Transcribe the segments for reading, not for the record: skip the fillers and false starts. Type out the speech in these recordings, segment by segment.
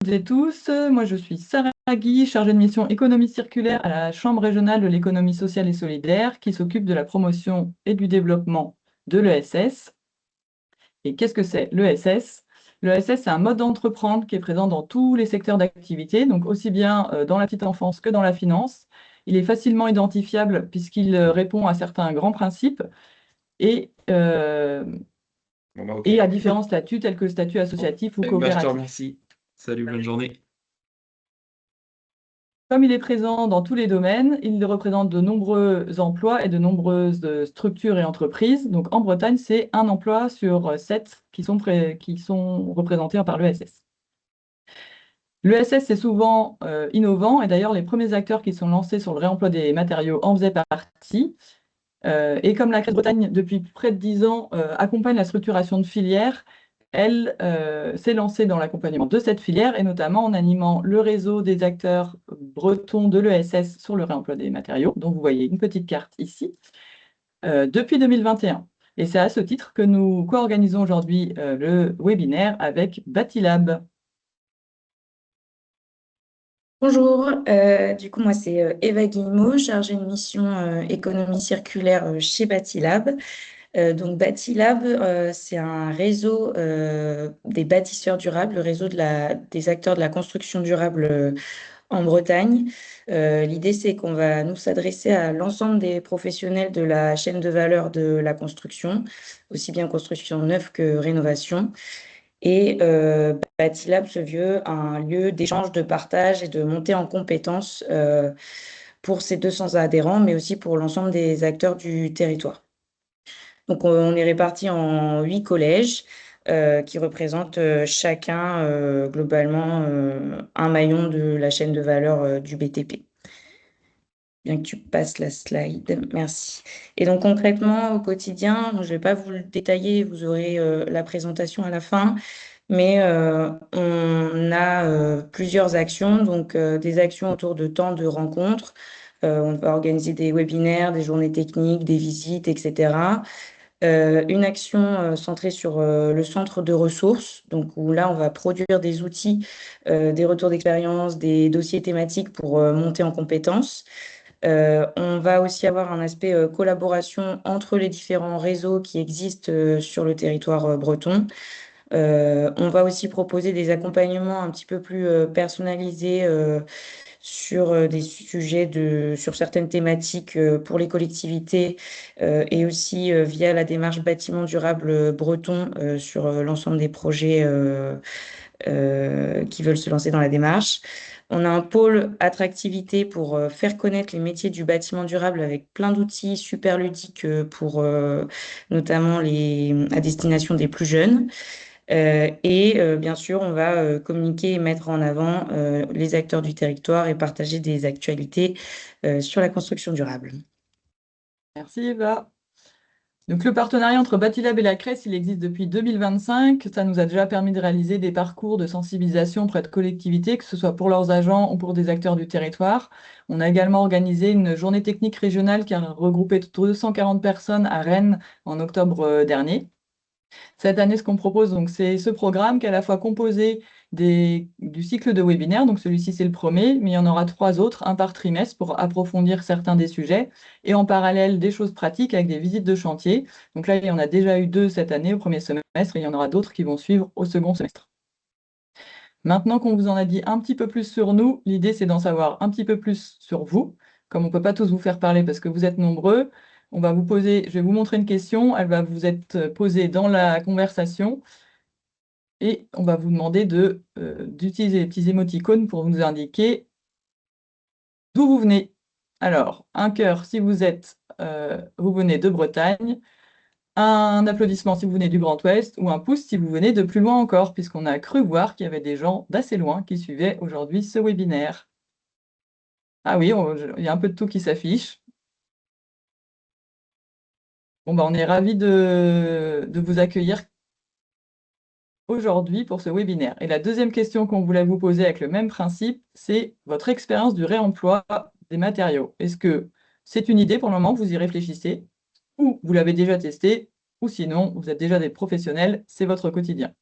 et tous, moi je suis Sarah Guy, chargée de mission économie circulaire à la Chambre régionale de l'économie sociale et solidaire qui s'occupe de la promotion et du développement de l'ESS. Et qu'est-ce que c'est l'ESS? L'ESS, c'est un mode d'entreprendre qui est présent dans tous les secteurs d'activité, donc aussi bien dans la petite enfance que dans la finance. Il est facilement identifiable puisqu'il répond à certains grands principes et, euh, Bon, bah, ok. et à différents statuts tels que le statut Bon. associatif ou Bah, je te coopératif. remercie. Salut, bonne journée. Comme il est présent dans tous les domaines, il représente de nombreux emplois et de nombreuses structures et entreprises. Donc en Bretagne, c'est un emploi sur 7 qui sont représentés par l'ESS. L'ESS, c'est souvent innovant et d'ailleurs, les premiers acteurs qui sont lancés sur le réemploi des matériaux en faisaient partie. Et comme la Grèce-Bretagne, depuis près de 10 ans, accompagne la structuration de filières, elle s'est lancée dans l'accompagnement de cette filière et notamment en animant le réseau des acteurs bretons de l'ESS sur le réemploi des matériaux, dont vous voyez une petite carte ici, depuis 2021. Et c'est à ce titre que nous co-organisons aujourd'hui le webinaire avec Batilab. Bonjour, du coup moi c'est Eva Guillemot, chargée de mission économie circulaire chez Batilab. Donc Batilab, c'est un réseau des bâtisseurs durables, le réseau des acteurs de la construction durable en Bretagne. L'idée c'est qu'on va nous s'adresser à l'ensemble des professionnels de la chaîne de valeur de la construction, aussi bien construction neuve que rénovation. Et Batilab se veut un lieu d'échange, de partage et de montée en compétences pour ses 200 adhérents, mais aussi pour l'ensemble des acteurs du territoire. Donc, on est répartis en 8 collèges qui représentent chacun globalement un maillon de la chaîne de valeur du BTP. Bien que tu passes la slide, merci. Et donc concrètement, au quotidien, je ne vais pas vous le détailler, vous aurez la présentation à la fin, mais on a plusieurs actions, donc des actions autour de temps de rencontres. On va organiser des webinaires, des journées techniques, des visites, etc. Une action centrée sur le centre de ressources, donc où là, on va produire des outils, des retours d'expérience, des dossiers thématiques pour monter en compétences. On va aussi avoir un aspect collaboration entre les différents réseaux qui existent sur le territoire breton. On va aussi proposer des accompagnements un petit peu plus personnalisés sur des sujets sur certaines thématiques pour les collectivités et aussi via la démarche bâtiment durable breton sur l'ensemble des projets qui veulent se lancer dans la démarche. On a un pôle attractivité pour faire connaître les métiers du bâtiment durable avec plein d'outils super ludiques pour notamment à destination des plus jeunes. Et bien sûr, on va communiquer et mettre en avant les acteurs du territoire et partager des actualités sur la construction durable. Merci Eva. Donc, le partenariat entre Batilab et la CRES, il existe depuis 2025. Ça nous a déjà permis de réaliser des parcours de sensibilisation auprès de collectivités, que ce soit pour leurs agents ou pour des acteurs du territoire. On a également organisé une journée technique régionale qui a regroupé 240 personnes à Rennes en octobre dernier. Cette année, ce qu'on propose, donc, c'est ce programme qui est à la fois composé du cycle de webinaires. Donc, celui-ci, c'est le premier, mais il y en aura 3 autres, un par trimestre pour approfondir certains des sujets. Et en parallèle, des choses pratiques avec des visites de chantier. Donc là, il y en a déjà eu 2 cette année au premier semestre et il y en aura d'autres qui vont suivre au second semestre. Maintenant qu'on vous en a dit un petit peu plus sur nous, l'idée, c'est d'en savoir un petit peu plus sur vous. Comme on ne peut pas tous vous faire parler parce que vous êtes nombreux, je vais vous montrer une question, elle va vous être posée dans la conversation et on va vous demander d'utiliser les petits émoticônes pour nous indiquer d'où vous venez. Alors, un cœur si vous venez de Bretagne, un applaudissement si vous venez du Grand Ouest ou un pouce si vous venez de plus loin encore, puisqu'on a cru voir qu'il y avait des gens d'assez loin qui suivaient aujourd'hui ce webinaire. Ah oui, il y a un peu de tout qui s'affiche. Bon, bah, on est ravis de vous accueillir aujourd'hui pour ce webinaire. Et la deuxième question qu'on voulait vous poser avec le même principe, c'est votre expérience du réemploi des matériaux. Est-ce que c'est une idée pour le moment, vous y réfléchissez, ou vous l'avez déjà testé, ou sinon vous êtes déjà des professionnels, c'est votre quotidien.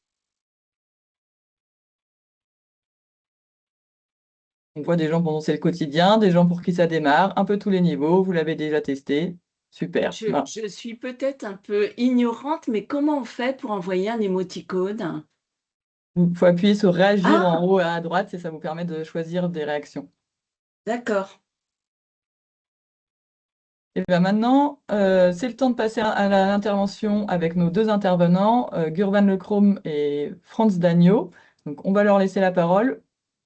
On voit des gens pour dont c'est le quotidien, des gens pour qui ça démarre, un peu tous les niveaux, vous l'avez déjà testé. Super. Voilà. Je suis peut-être un peu ignorante, mais comment on fait pour envoyer un émoticône? Il faut appuyer sur réagir en Ah, haut à droite et ça vous permet de choisir des réactions. d'accord. Et bien maintenant, c'est le temps de passer à l'intervention avec nos deux intervenants, Gurvan Lechrome et Franz Dagneau. Donc, on va leur laisser la parole.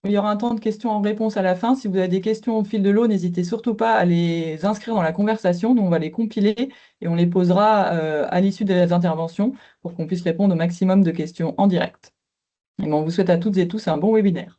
Il y aura un temps de questions en réponse à la fin. Si vous avez des questions au fil de l'eau, n'hésitez surtout pas à les inscrire dans la conversation. Nous, on va les compiler et on les posera à l'issue des interventions pour qu'on puisse répondre au maximum de questions en direct. Et bien, on vous souhaite à toutes et tous un bon webinaire.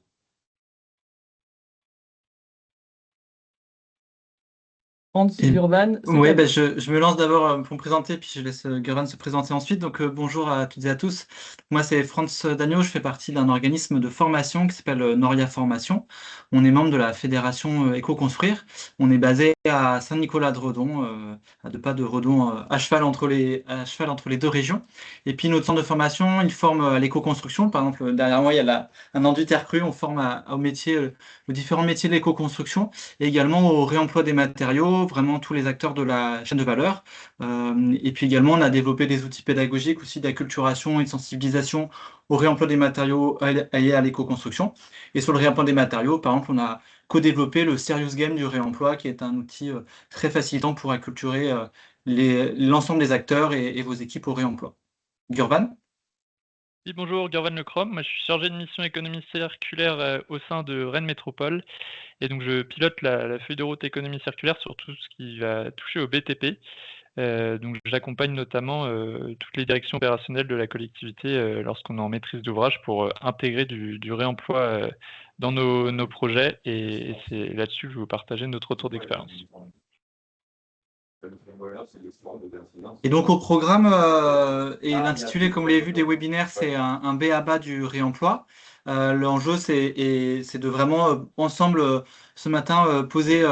Franz, Et- Gurvan, c'est Oui, à vous. je me lance d'abord pour me présenter, puis je laisse Göran se présenter ensuite. Donc, bonjour à toutes et à tous. Moi, c'est Franz Dagneau, je fais partie d'un organisme de formation qui s'appelle Noria Formation. On est membre de la fédération Éco-Construire. On est basé à Saint-Nicolas-de-Redon, à 2 pas de Redon, à cheval entre les deux régions. Et puis, notre centre de formation, il forme à l'éco-construction. Par exemple, derrière moi, il y a un enduit terre crue. On forme au métier, aux différents métiers de l'éco-construction et également au réemploi des matériaux, vraiment tous les acteurs de la chaîne de valeur. Et puis également, on a développé des outils pédagogiques aussi d'acculturation et de sensibilisation au réemploi des matériaux et à l'éco-construction. Et sur le réemploi des matériaux, par exemple, on a co-développé le Serious Game du réemploi, qui est un outil très facilitant pour acculturer l'ensemble des acteurs et vos équipes au réemploi. Gurvan? Oui, bonjour, Gurvan Lechrome. Moi, je suis chargé de mission économie circulaire au sein de Rennes Métropole. Et donc, je pilote la feuille de route économie circulaire sur tout ce qui va toucher au BTP. Donc, j'accompagne notamment toutes les directions opérationnelles de la collectivité lorsqu'on est en maîtrise d'ouvrage pour intégrer du réemploi dans nos projets. Et c'est là-dessus que je vais vous partager notre retour d'expérience. Et donc au programme, et l'intitulé, comme vous l'avez vu, des webinaires, c'est un B.A.B.A. du réemploi. L'enjeu, c'est de vraiment, ensemble, ce matin, poser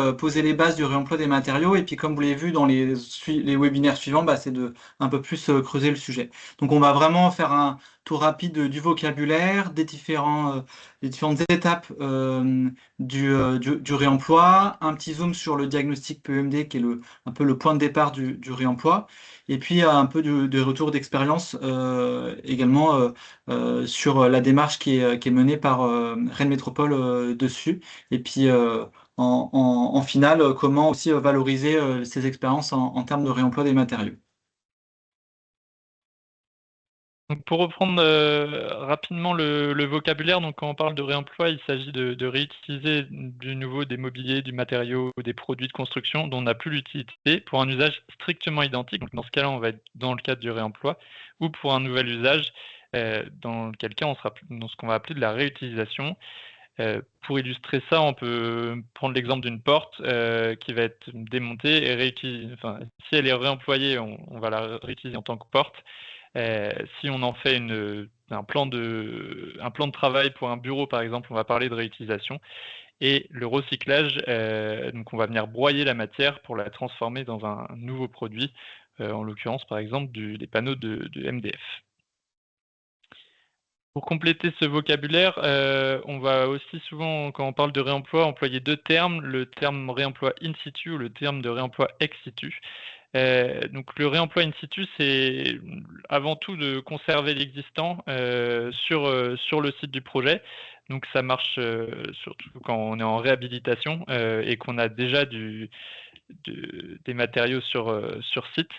les bases du réemploi des matériaux. Et puis, comme vous l'avez vu dans les webinaires suivants, c'est de un peu plus creuser le sujet. Donc, on va vraiment faire un tour rapide du vocabulaire, des différentes étapes du réemploi, un petit zoom sur le diagnostic PEMD, qui est un peu le point de départ du réemploi, et puis un peu de retour d'expérience également sur la démarche qui est menée par Rennes Métropole dessus, et puis en finale, comment aussi valoriser ces expériences en termes de réemploi des matériaux. Donc pour reprendre rapidement le vocabulaire, donc quand on parle de réemploi, il s'agit de réutiliser de nouveau des mobiliers, du matériau, des produits de construction dont on n'a plus l'utilité pour un usage strictement identique. Donc dans ce cas-là, on va être dans le cadre du réemploi, ou pour un nouvel usage, dans quel cas on sera dans ce qu'on va appeler de la réutilisation. Pour illustrer ça, on peut prendre l'exemple d'une porte qui va être démontée et réutilisée. Enfin, si elle est réemployée, on va la réutiliser en tant que porte. Si on en fait un plan de travail pour un bureau, par exemple, on va parler de réutilisation. Et le recyclage, donc on va venir broyer la matière pour la transformer dans un nouveau produit, en l'occurrence, par exemple, des panneaux de MDF. Pour compléter ce vocabulaire, on va aussi souvent, quand on parle de réemploi, employer 2 termes, le terme réemploi in situ ou le terme de réemploi ex situ. Donc le réemploi in situ, c'est avant tout de conserver l'existant sur le site du projet. Donc ça marche surtout quand on est en réhabilitation et qu'on a déjà des matériaux sur site.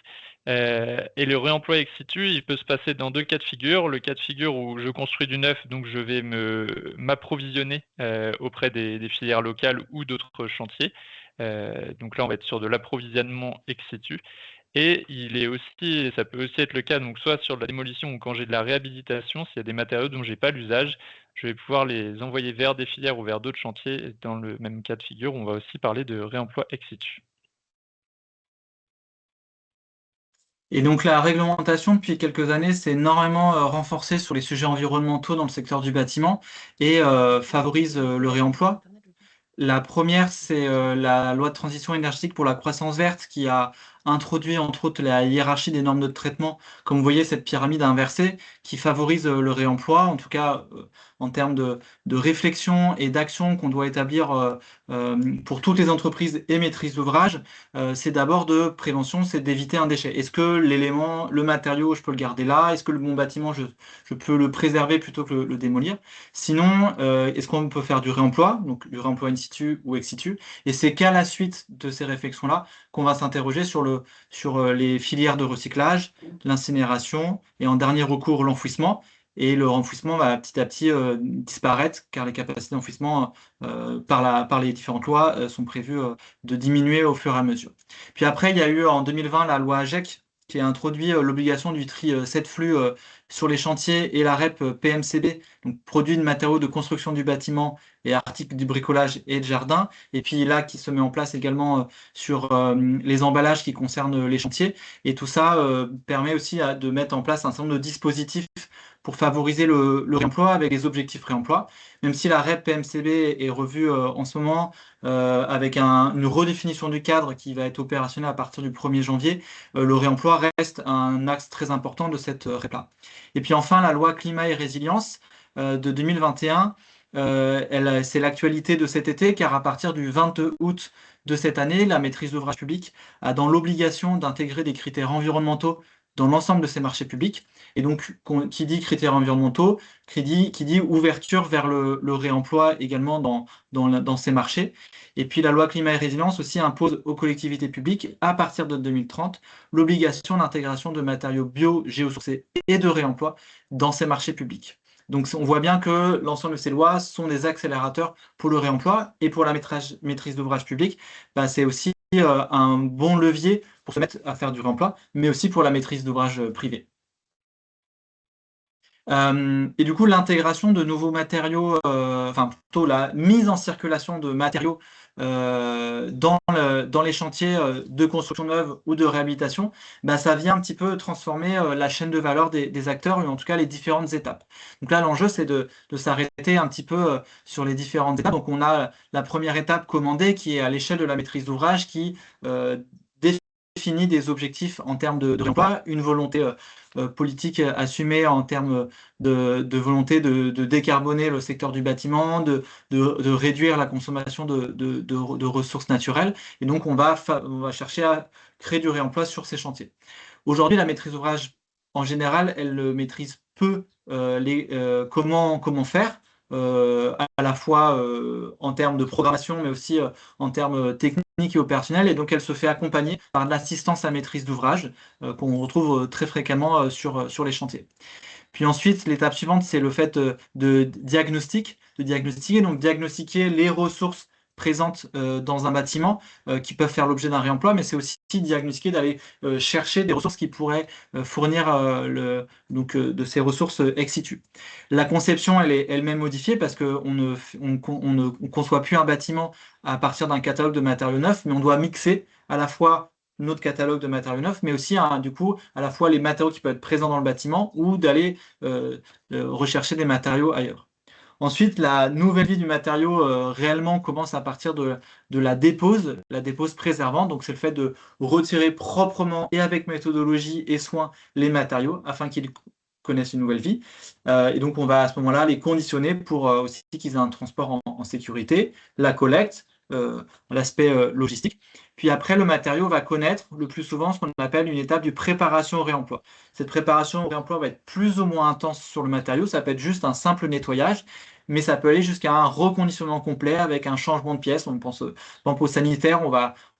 Et le réemploi ex situ, il peut se passer dans 2 cas de figure. Le cas de figure où je construis du neuf, donc je vais m'approvisionner auprès des filières locales ou d'autres chantiers. Donc là, on va être sur de l'approvisionnement ex situ. Et ça peut aussi être le cas, donc soit sur de la démolition ou quand j'ai de la réhabilitation, s'il y a des matériaux dont j'ai pas l'usage, je vais pouvoir les envoyer vers des filières ou vers d'autres chantiers. Dans le même cas de figure, on va aussi parler de réemploi ex situ. Et donc la réglementation depuis quelques années s'est énormément renforcée sur les sujets environnementaux dans le secteur du bâtiment et favorise le réemploi. La première, c'est la loi de transition énergétique pour la croissance verte qui a introduit entre autres la hiérarchie des normes de traitement. Comme vous voyez, cette pyramide inversée qui favorise le réemploi, en tout cas en termes de réflexion et d'action qu'on doit établir pour toutes les entreprises et maîtrises d'ouvrage, c'est d'abord de prévention, c'est d'éviter un déchet. Est-ce que l'élément, le matériau, je peux le garder là? Est-ce que mon bâtiment, je peux le préserver plutôt que le démolir? Sinon, est-ce qu'on peut faire du réemploi, donc du réemploi in situ ou ex situ? Et c'est qu'à la suite de ces réflexions-là qu'on va s'interroger sur les filières de recyclage, l'incinération et en dernier recours l'enfouissement. Et le renfouissement va petit à petit disparaître car les capacités d'enfouissement par les différentes lois sont prévues de diminuer au fur et à mesure. Puis après, il y a eu en 2020 la loi AGEC qui a introduit l'obligation du tri 7 flux sur les chantiers et la REP PMCB, donc produits de matériaux de construction du bâtiment et articles du bricolage et de jardin. Et puis là, qui se met en place également sur les emballages qui concernent les chantiers. Et tout ça permet aussi de mettre en place un certain nombre de dispositifs pour favoriser le réemploi avec les objectifs réemploi. Même si la REP PMCB est revue en ce moment avec une redéfinition du cadre qui va être opérationnelle à partir du 1er janvier, le réemploi reste un axe très important de cette REP-là. Et puis enfin, la loi climat et résilience de 2021, c'est l'actualité de cet été, car à partir du 22 août de cette année, la maîtrise d'ouvrage public a dans l'obligation d'intégrer des critères environnementaux dans l'ensemble de ses marchés publics. Et donc, qui dit critères environnementaux, qui dit ouverture vers le réemploi également dans ces marchés. Et puis, la loi climat et résilience aussi impose aux collectivités publiques, à partir de 2030, l'obligation d'intégration de matériaux bio, géosourcés et de réemploi dans ces marchés publics. Donc, on voit bien que l'ensemble de ces lois sont des accélérateurs pour le réemploi et pour la maîtrise d'ouvrage public. C'est aussi un bon levier pour se mettre à faire du réemploi, mais aussi pour la maîtrise d'ouvrage privée. Et du coup, l'intégration de nouveaux matériaux, enfin plutôt la mise en circulation de matériaux dans les chantiers de construction neuve ou de réhabilitation, ça vient un petit peu transformer la chaîne de valeur des acteurs, ou en tout cas les différentes étapes. Donc là, l'enjeu, c'est de s'arrêter un petit peu sur les différentes étapes. Donc on a la première étape commandée qui est à l'échelle de la maîtrise d'ouvrage qui définit des objectifs en termes de réemploi, une volonté politique assumée en termes de volonté de décarboner le secteur du bâtiment, de réduire la consommation de ressources naturelles. Et donc, on va chercher à créer du réemploi sur ces chantiers. Aujourd'hui, la maîtrise d'ouvrage, en général, elle maîtrise peu comment faire, à la fois en termes de programmation, mais aussi en termes techniques et opérationnels, et donc elle se fait accompagner par de l'assistance à maîtrise d'ouvrage qu'on retrouve très fréquemment sur les chantiers. Puis ensuite, l'étape suivante, c'est le fait de diagnostiquer, donc diagnostiquer les ressources présentes dans un bâtiment qui peuvent faire l'objet d'un réemploi, mais c'est aussi diagnostiquer, d'aller chercher des ressources qui pourraient fournir de ces ressources ex situ. La conception, elle est elle-même modifiée parce qu'on ne conçoit plus un bâtiment à partir d'un catalogue de matériaux neufs, mais on doit mixer à la fois notre catalogue de matériaux neufs, mais aussi du coup à la fois les matériaux qui peuvent être présents dans le bâtiment ou d'aller rechercher des matériaux ailleurs. Ensuite, la nouvelle vie du matériau réellement commence à partir de la dépose préservante. Donc, c'est le fait de retirer proprement et avec méthodologie et soin les matériaux afin qu'ils connaissent une nouvelle vie. Et donc, on va à ce moment-là les conditionner pour aussi qu'ils aient un transport en sécurité, la collecte, l'aspect logistique. Puis après, le matériau va connaître le plus souvent ce qu'on appelle une étape de préparation au réemploi. Cette préparation au réemploi va être plus ou moins intense sur le matériau. Ça peut être juste un simple nettoyage, mais ça peut aller jusqu'à un reconditionnement complet avec un changement de pièces. On pense au sanitaire, on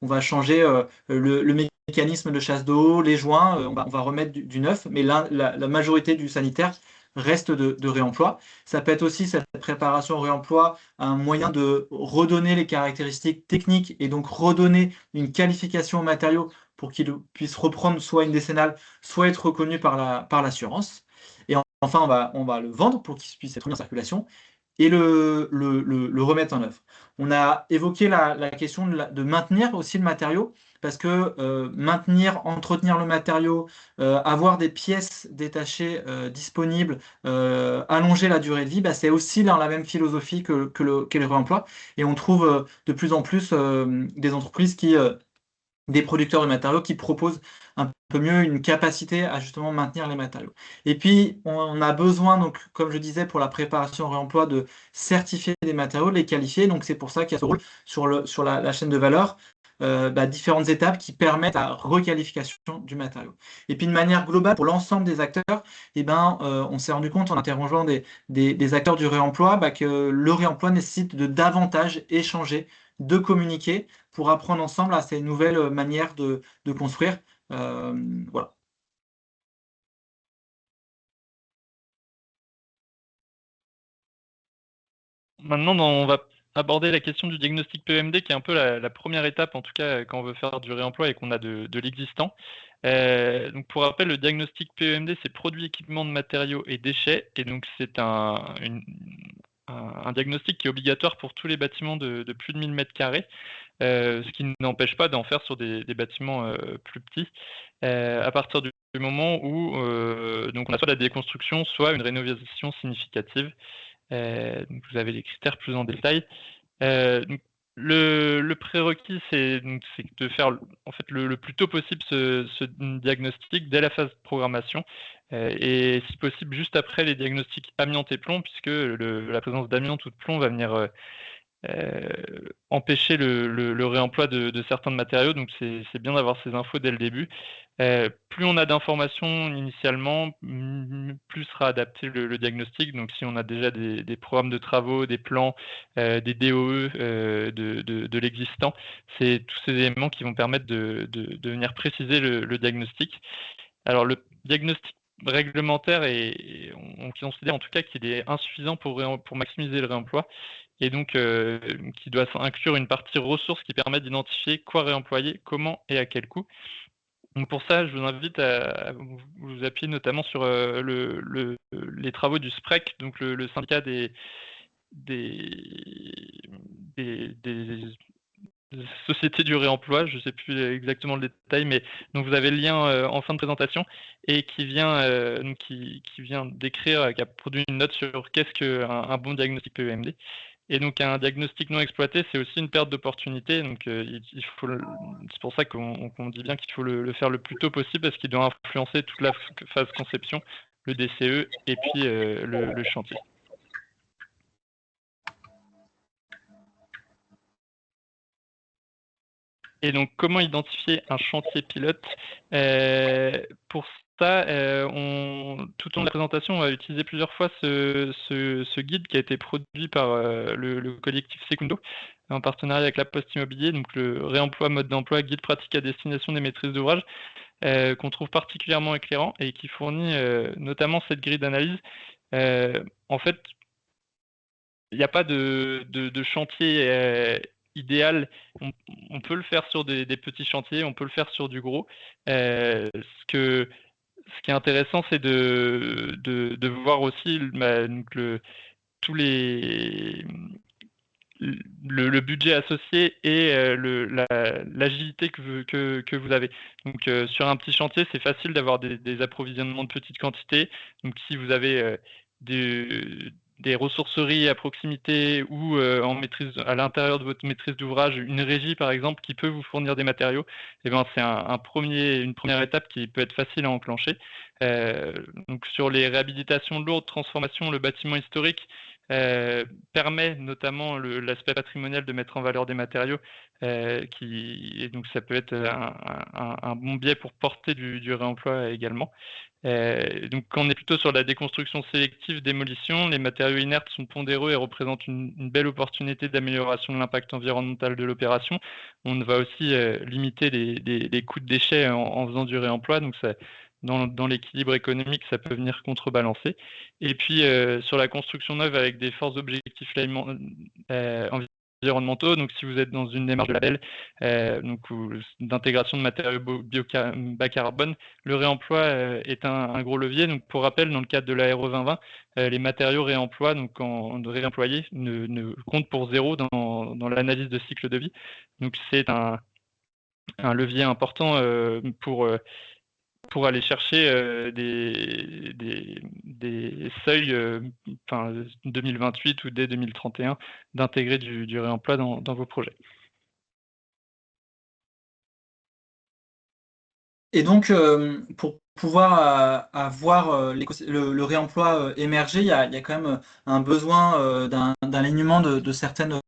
va changer le mécanisme de chasse d'eau, les joints, on va remettre du neuf, mais la majorité du sanitaire reste de réemploi. Ça peut être aussi cette préparation au réemploi un moyen de redonner les caractéristiques techniques et donc redonner une qualification aux matériaux pour qu'ils puissent reprendre soit une décennale, soit être reconnus par l'assurance. Et enfin, on va le vendre pour qu'il puisse être mis en circulation et le remettre en œuvre. On a évoqué la question de maintenir aussi le matériau, parce que entretenir le matériau, avoir des pièces détachées disponibles, allonger la durée de vie, c'est aussi dans la même philosophie que le réemploi. Et on trouve de plus en plus des entreprises qui des producteurs de matériaux qui proposent un peu mieux une capacité à justement maintenir les matériaux. Et puis, on a besoin, donc, comme je disais, pour la préparation au réemploi, de certifier des matériaux, de les qualifier. Donc, c'est pour ça qu'il y a ce rôle sur la chaîne de valeur, différentes étapes qui permettent la requalification du matériau. Et puis, de manière globale, pour l'ensemble des acteurs, on s'est rendu compte en interrogeant des acteurs du réemploi que le réemploi nécessite de davantage échanger, de communiquer pour apprendre ensemble à ces nouvelles manières de construire. Voilà. Maintenant, on va aborder la question du diagnostic PEMD, qui est un peu la première étape, en tout cas, quand on veut faire du réemploi et qu'on a de l'existant. Donc, pour rappel, le diagnostic PEMD, c'est produits, équipements de matériaux et déchets. Et donc, c'est un diagnostic qui est obligatoire pour tous les bâtiments de plus de 1000 m², ce qui n'empêche pas d'en faire sur des bâtiments plus petits, à partir du moment où donc on a soit la déconstruction, soit une rénovation significative. Donc vous avez les critères plus en détail. Donc le prérequis, c'est de faire en fait le plus tôt possible ce diagnostic dès la phase de programmation, et si possible juste après les diagnostics amiante et plomb, puisque la présence d'amiante ou de plomb va venir empêcher le réemploi de certains matériaux. Donc c'est bien d'avoir ces infos dès le début. Plus on a d'informations initialement, plus sera adapté le diagnostic. Donc si on a déjà des programmes de travaux, des plans, des DOE de l'existant, c'est tous ces éléments qui vont permettre de venir préciser le diagnostic. Alors le diagnostic réglementaire, on considère en tout cas qu'il est insuffisant pour maximiser le réemploi, et donc qui doit inclure une partie ressources qui permet d'identifier quoi réemployer, comment et à quel coût. Donc pour ça, je vous invite à vous appuyer notamment sur les travaux du SPREC, donc le syndicat des sociétés du réemploi. Je ne sais plus exactement le détail, mais donc vous avez le lien en fin de présentation, et qui vient décrire, qui a produit une note sur qu'est-ce qu'un bon diagnostic PEMD. Et donc un diagnostic non exploité, c'est aussi une perte d'opportunité. Donc c'est pour ça qu'on dit bien qu'il faut le faire le plus tôt possible, parce qu'il doit influencer toute la phase conception, le DCE et puis le chantier. Et donc, comment identifier un chantier pilote? Pour ça, tout au long de la présentation, on va utiliser plusieurs fois ce guide qui a été produit par le collectif Secundo, en partenariat avec la Poste Immobilier, donc le réemploi mode d'emploi, guide pratique à destination des maîtrises d'ouvrage, qu'on trouve particulièrement éclairant et qui fournit notamment cette grille d'analyse. En fait, il n'y a pas de chantier idéal. On peut le faire sur des petits chantiers, on peut le faire sur du gros. Ce qui est intéressant, c'est de voir aussi tous le budget associé et l'agilité que vous avez. Donc sur un petit chantier, c'est facile d'avoir des approvisionnements de petites quantités. Donc si vous avez des ressourceries à proximité ou à l'intérieur de votre maîtrise d'ouvrage, une régie par exemple qui peut vous fournir des matériaux, c'est une première étape qui peut être facile à enclencher. Donc sur les réhabilitations lourdes, transformation, le bâtiment historique permet notamment l'aspect patrimonial de mettre en valeur des matériaux, et donc ça peut être un bon biais pour porter du réemploi également. Donc quand on est plutôt sur la déconstruction sélective, démolition, les matériaux inertes sont pondéreux et représentent une belle opportunité d'amélioration de l'impact environnemental de l'opération. On va aussi limiter les coûts de déchets en faisant du réemploi, donc ça, dans l'équilibre économique, ça peut venir contrebalancer. Et puis sur la construction neuve avec des forts objectifs environnementaux, donc si vous êtes dans une démarche de label, d'intégration de matériaux bas carbone, le réemploi est un gros levier. Donc pour rappel, dans le cadre de l'ARE 2020, les matériaux réemployés ne comptent pour zéro dans l'analyse de cycle de vie. Donc c'est un levier important pour aller chercher des seuils 2028 ou dès 2031 d'intégrer du réemploi dans vos projets. Et donc, pour pouvoir avoir le réemploi émerger, il y a quand même un besoin d'un alignement de certaines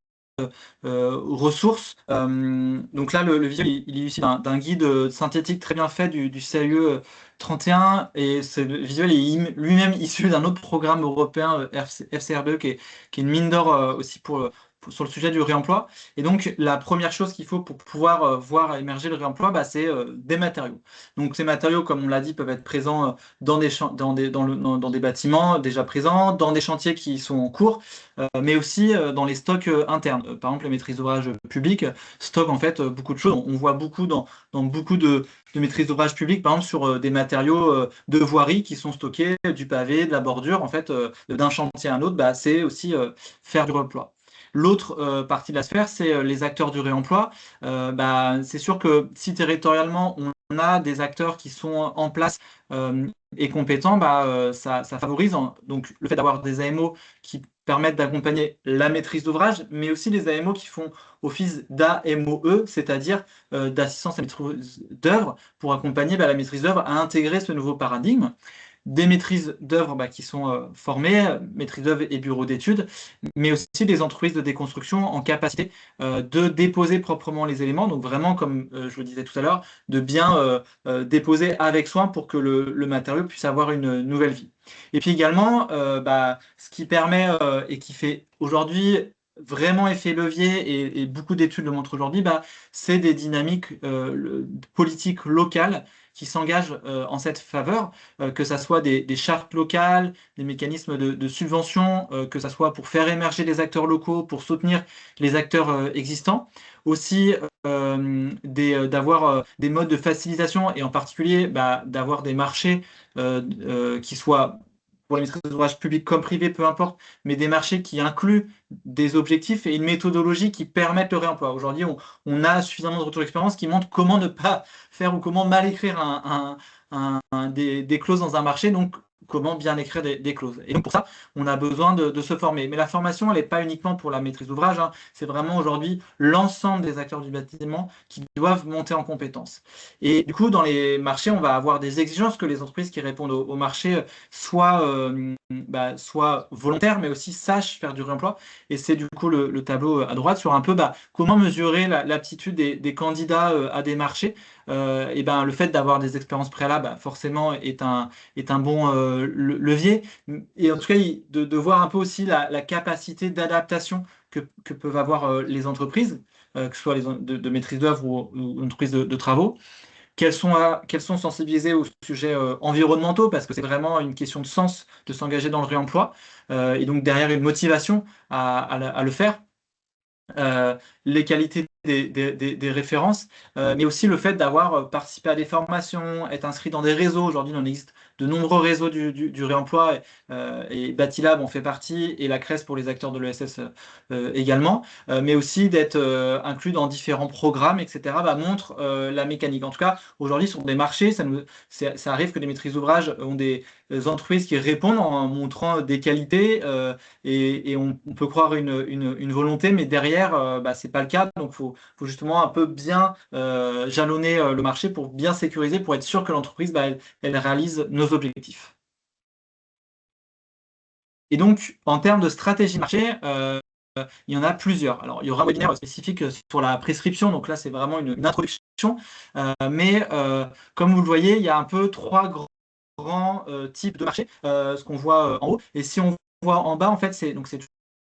ressources. Donc là, le visuel, il est issu d'un guide synthétique très bien fait du CAE 31, et ce visuel est lui-même issu d'un autre programme européen, FCRBE, qui est une mine d'or aussi sur le sujet du réemploi. Et donc, la première chose qu'il faut pour pouvoir voir émerger le réemploi, c'est des matériaux. Donc, ces matériaux, comme on l'a dit, peuvent être présents dans des bâtiments déjà présents, dans des chantiers qui sont en cours, mais aussi dans les stocks internes. Par exemple, les maîtrises d'ouvrage publiques stockent en fait beaucoup de choses. On voit beaucoup dans beaucoup de maîtrises d'ouvrage publiques, par exemple sur des matériaux de voirie qui sont stockés, du pavé, de la bordure. En fait, d'un chantier à un autre, c'est aussi faire du réemploi. L'autre partie de la sphère, c'est les acteurs du réemploi. C'est sûr que si territorialement, on a des acteurs qui sont en place et compétents, ça favorise donc le fait d'avoir des AMO qui permettent d'accompagner la maîtrise d'ouvrage, mais aussi les AMO qui font office d'AMOE, c'est-à-dire d'assistance à maîtrise d'œuvre, pour accompagner la maîtrise d'œuvre à intégrer ce nouveau paradigme. Des maîtrises d'œuvre qui sont formées, maîtrises d'œuvre et bureaux d'études, mais aussi des entreprises de déconstruction en capacité de déposer proprement les éléments, donc vraiment, comme je le disais tout à l'heure, de bien déposer avec soin pour que le matériau puisse avoir une nouvelle vie. Et puis également, ce qui permet et qui fait aujourd'hui vraiment effet levier, et beaucoup d'études le montrent aujourd'hui, c'est des dynamiques politiques locales qui s'engagent en cette faveur, que ça soit des chartes locales, des mécanismes de subvention, que ça soit pour faire émerger les acteurs locaux, pour soutenir les acteurs existants, aussi d'avoir des modes de facilitation, et en particulier d'avoir des marchés qui soient, pour les maîtrises d'ouvrage publics comme privés, peu importe, mais des marchés qui incluent des objectifs et une méthodologie qui permettent le réemploi. Aujourd'hui, on a suffisamment de retours d'expérience qui montrent comment ne pas faire ou comment mal écrire des clauses dans un marché, donc comment bien écrire des clauses. Et donc pour ça, on a besoin de se former. Mais la formation, elle n'est pas uniquement pour la maîtrise d'ouvrage, c'est vraiment aujourd'hui l'ensemble des acteurs du bâtiment qui doivent monter en compétences. Et du coup, dans les marchés, on va avoir des exigences que les entreprises qui répondent au marché soient volontaires, mais aussi sachent faire du réemploi. Et c'est du coup le tableau à droite sur un peu comment mesurer l'aptitude des candidats à des marchés. Le fait d'avoir des expériences préalables, forcément, est un bon levier. Et en tout cas, de voir un peu aussi la capacité d'adaptation que peuvent avoir les entreprises, que ce soit de maîtrise d'œuvre ou entreprises de travaux. Qu'elles sont sensibilisées aux sujets environnementaux, parce que c'est vraiment une question de sens de s'engager dans le réemploi, et donc derrière une motivation à le faire. Les qualités des références, mais aussi le fait d'avoir participé à des formations, être inscrit dans des réseaux. Aujourd'hui, il en existe de nombreux réseaux du réemploi, et Batilab en fait partie, et la CRES pour les acteurs de l'ESS également, mais aussi d'être inclus dans différents programmes, etc., montre la mécanique. En tout cas, aujourd'hui, sur des marchés, ça arrive que des maîtrises d'ouvrage ont des entreprises qui répondent en montrant des qualités, et on peut croire une volonté, mais derrière, c'est pas le cas. Donc, faut justement un peu bien jalonner le marché pour bien sécuriser, pour être sûr que l'entreprise, elle réalise nos objectifs. Et donc, en termes de stratégie marché, il y en a plusieurs. Alors, il y aura un webinaire spécifique sur la prescription, donc là, c'est vraiment une introduction. Mais comme vous le voyez, il y a un peu trois grands types de marchés, ce qu'on voit en haut. Et si on voit en bas, en fait, c'est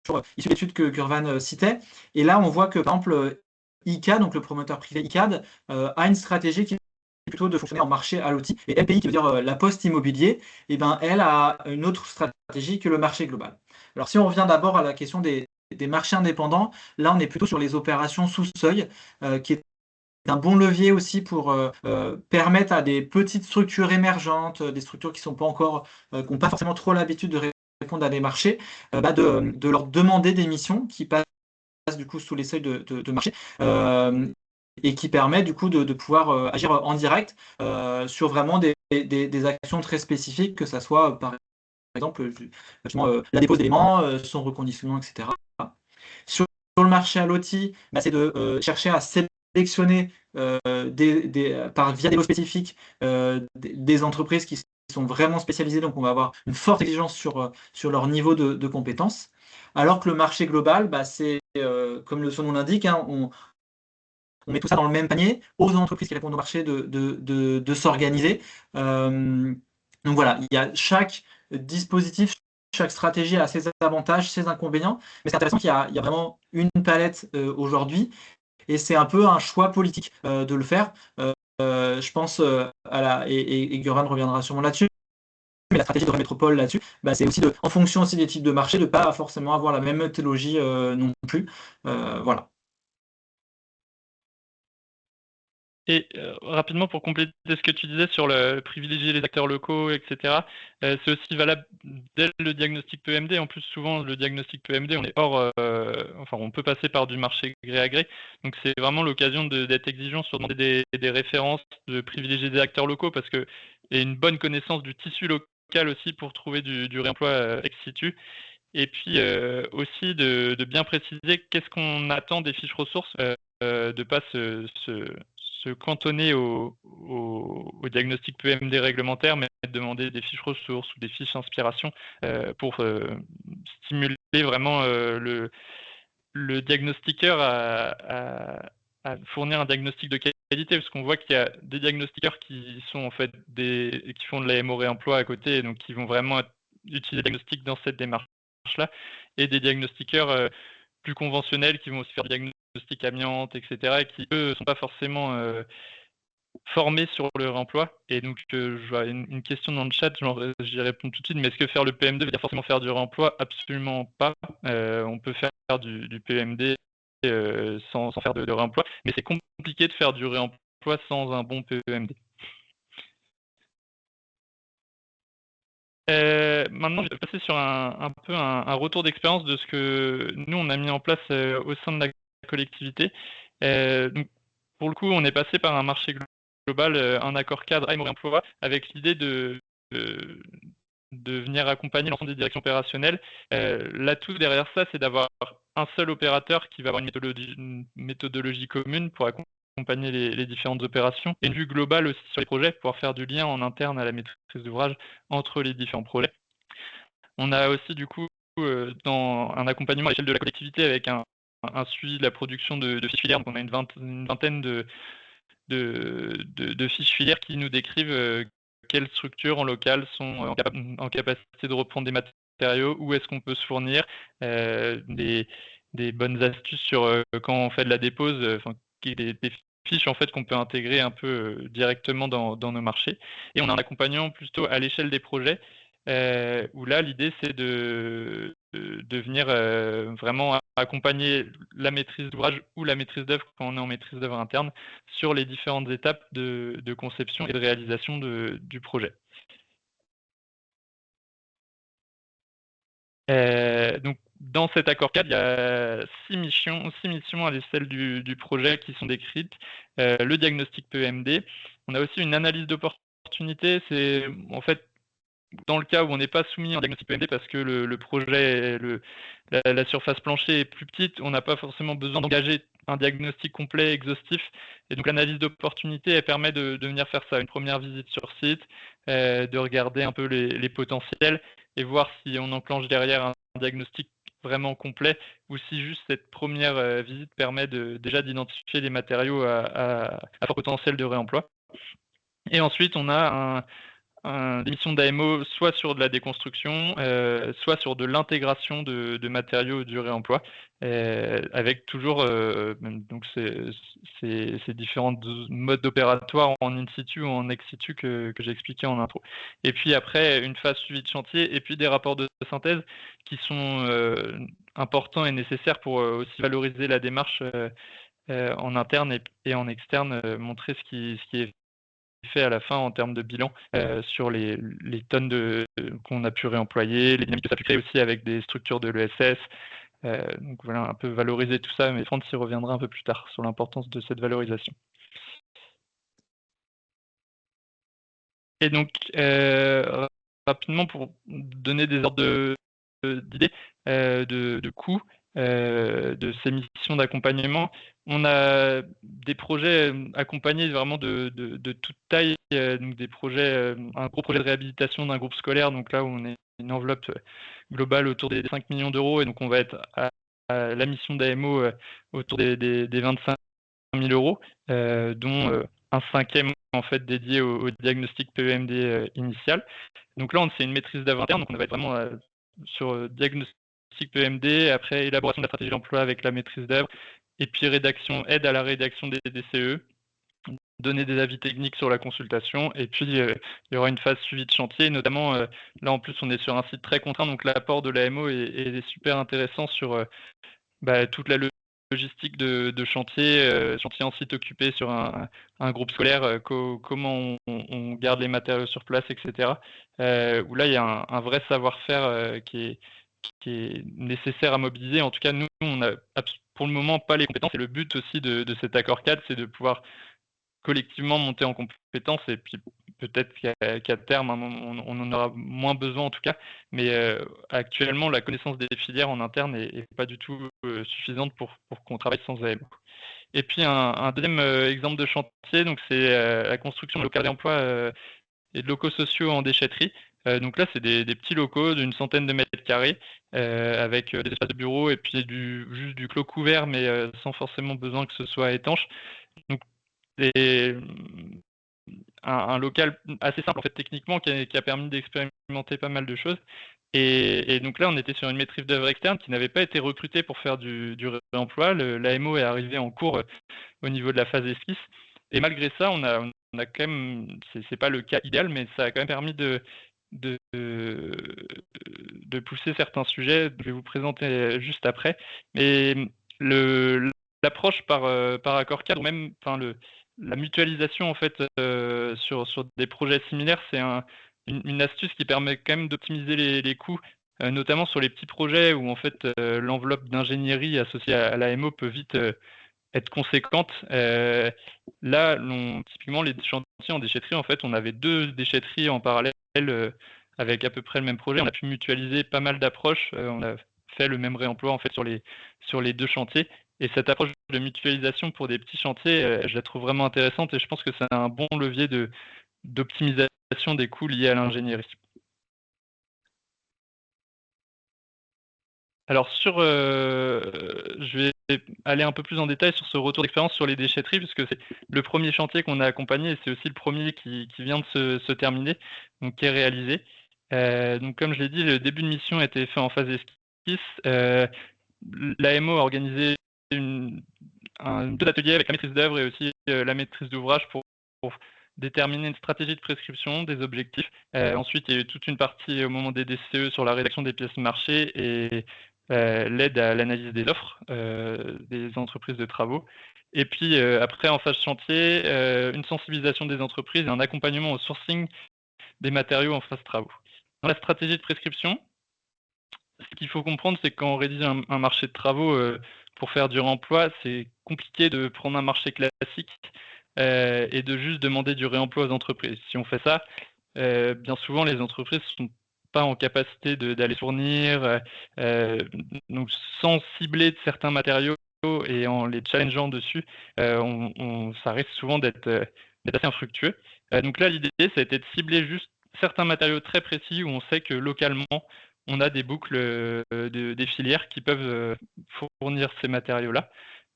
toujours issu d'études que Gurvan citait. Et là, on voit que, par exemple, ICAD, donc le promoteur privé ICAD, a une stratégie qui est plutôt de fonctionner en marché à l'outil. Et LPI, qui veut dire la Poste Immobilier, elle a une autre stratégie que le marché global. Alors, si on revient d'abord à la question des marchés indépendants, là, on est plutôt sur les opérations sous seuil, qui est un bon levier aussi pour permettre à des petites structures émergentes, des structures qui n'ont pas forcément trop l'habitude de répondre à des marchés, de leur demander des missions qui passent du coup sous les seuils de marché, et qui permet du coup de pouvoir agir en direct sur vraiment des actions très spécifiques, que ça soit par exemple la dépose d'éléments, son reconditionnement, etc. Sur le marché à l'outil, c'est de chercher à sélectionner via des lots spécifiques des entreprises qui sont vraiment spécialisées, donc on va avoir une forte exigence sur leur niveau de compétences. Alors que le marché global, c'est comme son nom l'indique, hein, on met tout ça dans le même panier, aux entreprises qui répondent au marché de s'organiser. Donc voilà, il y a chaque dispositif, chaque stratégie a ses avantages, ses inconvénients, mais c'est intéressant qu'il y a vraiment une palette aujourd'hui, et c'est un peu un choix politique de le faire. Je pense et Göran reviendra sûrement là-dessus, mais la stratégie de Métropole là-dessus, c'est aussi en fonction aussi des types de marchés, de ne pas forcément avoir la même théologie non plus. Voilà. Et rapidement, pour compléter ce que tu disais sur le privilégier les acteurs locaux, etc., c'est aussi valable dès le diagnostic PEMD. En plus, souvent, le diagnostic PEMD, on est on peut passer par du marché gré à gré. Donc, c'est vraiment l'occasion d'être exigeant sur demander des références, de privilégier des acteurs locaux, parce que et une bonne connaissance du tissu local aussi pour trouver du réemploi ex situ. Et puis aussi de bien préciser qu'est-ce qu'on attend des fiches ressources, de ne pas se cantonner au diagnostic PEMD réglementaire, mais de demander des fiches ressources ou des fiches inspiration pour stimuler vraiment le diagnostiqueur à fournir un diagnostic de qualité, parce qu'on voit qu'il y a des diagnostiqueurs qui sont en fait qui font de la MO réemploi à côté, et donc qui vont vraiment utiliser le diagnostic dans cette démarche-là, et des diagnostiqueurs plus conventionnels qui vont aussi faire des diagnostics amiante, etc., et qui, eux, ne sont pas forcément formés sur le réemploi. Et donc, je vois une question dans le chat, j'y réponds tout de suite, mais est-ce que faire le PMD veut dire forcément faire du réemploi? Absolument pas. On peut faire du PMD sans faire de réemploi, mais c'est compliqué de faire du réemploi sans un bon PMD. Maintenant, je vais passer sur un peu un retour d'expérience de ce que nous, on a mis en place au sein de la collectivité. Donc, pour le coup, on est passé par un marché global, un accord cadre AMO Réemploi, avec l'idée de venir accompagner l'ensemble des directions opérationnelles. L'atout derrière ça, c'est d'avoir un seul opérateur qui va avoir une méthodologie commune pour accompagner les différentes opérations, et une vue globale aussi sur les projets, pour pouvoir faire du lien en interne à la maîtrise d'ouvrage entre les différents projets. On a aussi du coup dans un accompagnement à l'échelle de la collectivité avec un suivi de la production de fiches filières. Donc on a une vingtaine de fiches filières qui nous décrivent quelles structures en local sont en capacité de reprendre des matériaux, où est-ce qu'on peut se fournir, des bonnes astuces sur quand on fait de la dépose, des fiches en fait qu'on peut intégrer un peu directement dans nos marchés. Et on a un accompagnement plutôt à l'échelle des projets, où là l'idée c'est de venir vraiment accompagner la maîtrise d'ouvrage ou la maîtrise d'œuvre quand on est en maîtrise d'œuvre interne sur les différentes étapes de conception et de réalisation du projet. Donc, dans cet accord cadre, il y a 6 missions à l'échelle du projet qui sont décrites. Le diagnostic PEMD. On a aussi une analyse d'opportunité. C'est en fait dans le cas où on n'est pas soumis en diagnostic PEMD parce que le projet, la surface plancher est plus petite, on n'a pas forcément besoin d'engager un diagnostic complet, exhaustif. Et donc l'analyse d'opportunité, elle permet de venir faire ça, une première visite sur site, de regarder un peu les potentiels et voir si on enclenche derrière un diagnostic vraiment complet, ou si juste cette première visite permet déjà d'identifier des matériaux à fort potentiel de réemploi. Et ensuite, on a des missions d'AMO soit sur de la déconstruction, soit sur de l'intégration de matériaux du réemploi, avec toujours donc ces différents modes opératoires en in situ ou en ex situ que j'ai expliqué en intro. Et puis après, une phase suivi de chantier et puis des rapports de synthèse qui sont importants et nécessaires pour aussi valoriser la démarche en interne et en externe, montrer ce qui est fait à la fin en termes de bilan sur les tonnes qu'on a pu réemployer, les dynamiques que ça a pu créer aussi avec des structures de l'ESS. Donc voilà, un peu valoriser tout ça, mais Franz y reviendra un peu plus tard sur l'importance de cette valorisation. Et donc, rapidement, pour donner des ordres d'idées de coûts, de ces missions d'accompagnement. On a des projets accompagnés vraiment de toute taille, donc des projets, un gros projet de réhabilitation d'un groupe scolaire, donc là où on est une enveloppe globale autour des 5 millions d'euros, et donc on va être à la mission d'AMO autour des 25 000 euros, dont un cinquième en fait dédié au diagnostic PEMD initial. Donc là, c'est une maîtrise d'œuvre interne, donc on va être vraiment sur diagnostic PEMD, après élaboration de la stratégie d'emploi avec la maîtrise d'œuvre, et puis aide à la rédaction des DCE, donner des avis techniques sur la consultation, et puis il y aura une phase suivi de chantier, notamment là en plus on est sur un site très contraint, donc l'apport de l'AMO est super intéressant sur toute la logistique de chantier, chantier en site occupé sur un groupe scolaire, comment on garde les matériaux sur place, etc. Où là il y a un vrai savoir-faire qui est nécessaire à mobiliser. En tout cas, nous, on n'a pour le moment pas les compétences, et le but aussi de cet accord cadre, c'est de pouvoir collectivement monter en compétences, et puis peut-être qu'à terme, on en aura moins besoin en tout cas, mais actuellement, la connaissance des filières en interne n'est pas du tout suffisante pour qu'on travaille sans AMO. Et puis un deuxième exemple de chantier, donc c'est la construction de locaux d'emploi et de locaux sociaux en déchetterie. Donc là, c'est des petits locaux d'une centaine de mètres carrés, avec des espaces de bureaux et puis juste du clos couvert, mais sans forcément besoin que ce soit étanche. Donc c'est un local assez simple en fait techniquement qui a permis d'expérimenter pas mal de choses. Et donc là, on était sur une maîtrise d'œuvre externe qui n'avait pas été recrutée pour faire du réemploi. L'AMO est arrivé en cours au niveau de la phase esquisse. Et malgré ça, on a quand même, c'est pas le cas idéal, mais ça a quand même permis de pousser certains sujets. Je vais vous présenter juste après. Mais l'approche par accord cadre, ou même la mutualisation en fait sur des projets similaires, c'est une astuce qui permet quand même d'optimiser les coûts, notamment sur les petits projets où en fait l'enveloppe d'ingénierie associée à l'AMO peut vite être conséquente. Là, typiquement, les chantiers en déchetterie, en fait, on avait 2 déchetteries en parallèle avec à peu près le même projet. On a pu mutualiser pas mal d'approches. On a fait le même réemploi en fait sur les 2 chantiers. Et cette approche de mutualisation pour des petits chantiers, je la trouve vraiment intéressante, et je pense que c'est un bon levier d'optimisation des coûts liés à l'ingénierie. Alors je vais aller un peu plus en détail sur ce retour d'expérience sur les déchetteries, puisque c'est le premier chantier qu'on a accompagné, et c'est aussi le premier qui vient de se terminer, donc qui est réalisé. Donc comme je l'ai dit, le début de mission a été fait en phase esquisse. L'AMO a organisé 2 ateliers avec la maîtrise d'œuvre et aussi la maîtrise d'ouvrage pour déterminer une stratégie de prescription, des objectifs. Ensuite, il y a eu toute une partie au moment des DCE sur la rédaction des pièces marché et l'aide à l'analyse des offres des entreprises de travaux. Et puis après, en phase chantier, une sensibilisation des entreprises et un accompagnement au sourcing des matériaux en phase travaux. Dans la stratégie de prescription, ce qu'il faut comprendre, c'est que quand on rédige un marché de travaux pour faire du réemploi, c'est compliqué de prendre un marché classique et de juste demander du réemploi aux entreprises. Si on fait ça, bien souvent, les entreprises ne sont pas en capacité d'aller fournir, donc sans cibler certains matériaux et en les challengeant dessus, ça risque souvent d'être assez infructueux. Donc là, l'idée, ça a été de cibler juste certains matériaux très précis où on sait que localement, on a des boucles des filières qui peuvent fournir ces matériaux-là.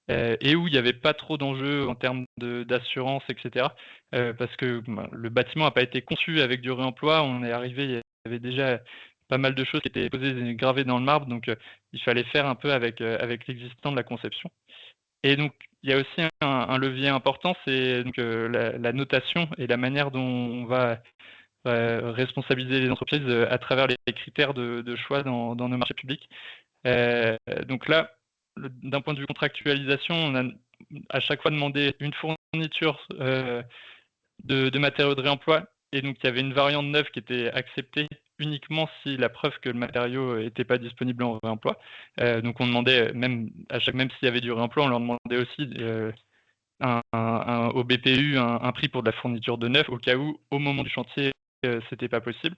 Et où il n'y avait pas trop d'enjeux en termes d'assurance, etc. Parce que le bâtiment n'a pas été conçu avec du réemploi. On est arrivé, il y avait déjà pas mal de choses qui étaient posées, gravées dans le marbre, donc il fallait faire un peu avec l'existant de la conception. Et donc, il y a aussi un levier important, c'est donc la notation et la manière dont on va responsabiliser les entreprises à travers les critères de choix dans nos marchés publics. Donc là, d'un point de vue contractualisation, on a à chaque fois demandé une fourniture de matériaux de réemploi, et donc il y avait une variante neuve qui était acceptée uniquement si la preuve que le matériau n'était pas disponible en réemploi. Donc on demandait, même s'il y avait du réemploi, on leur demandait aussi au BPU un prix pour de la fourniture de neuf, au cas où, au moment du chantier, c'était pas possible.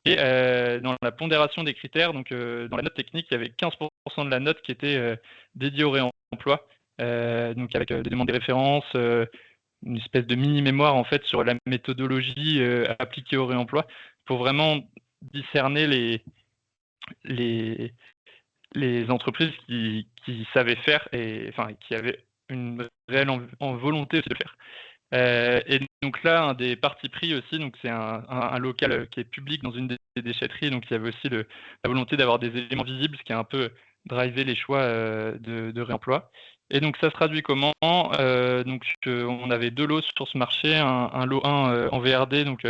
Et dans la pondération des critères, donc dans la note technique, il y avait 15% de la note qui était dédiée au réemploi, donc avec des demandes de références, une espèce de mini-mémoire en fait sur la méthodologie appliquée au réemploi, pour vraiment discerner les entreprises qui savaient faire et enfin qui avaient une réelle volonté aussi de le faire. Et donc là, un des partis pris aussi, donc c'est un local qui est public dans une des déchetteries, donc il y avait aussi la volonté d'avoir des éléments visibles, ce qui a un peu drivé les choix de réemploi. Et donc ça se traduit comment? Donc on avait 2 lots sur ce marché, un lot 1 en VRD, donc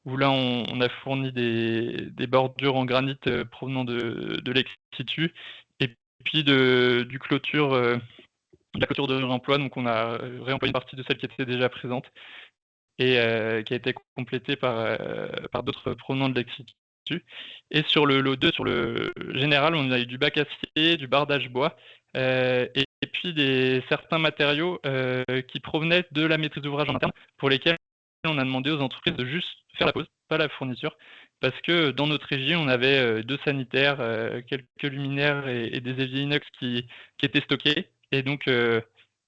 où là on a fourni des bordures en granit provenant de l'ex-situ, et puis de la clôture de réemploi, donc on a réemployé une partie de celle qui était déjà présente et qui a été complétée par d'autres provenant de l'ex-situ. Et sur le lot 2, sur le général, on a eu du bac acier, du bardage bois, et puis certains matériaux qui provenaient de la maîtrise d'ouvrage en interne, pour lesquels on a demandé aux entreprises de juste faire la pose, pas la fourniture, parce que dans notre régie, on avait 2 sanitaires, quelques luminaires et des éviers inox qui étaient stockés. Et donc,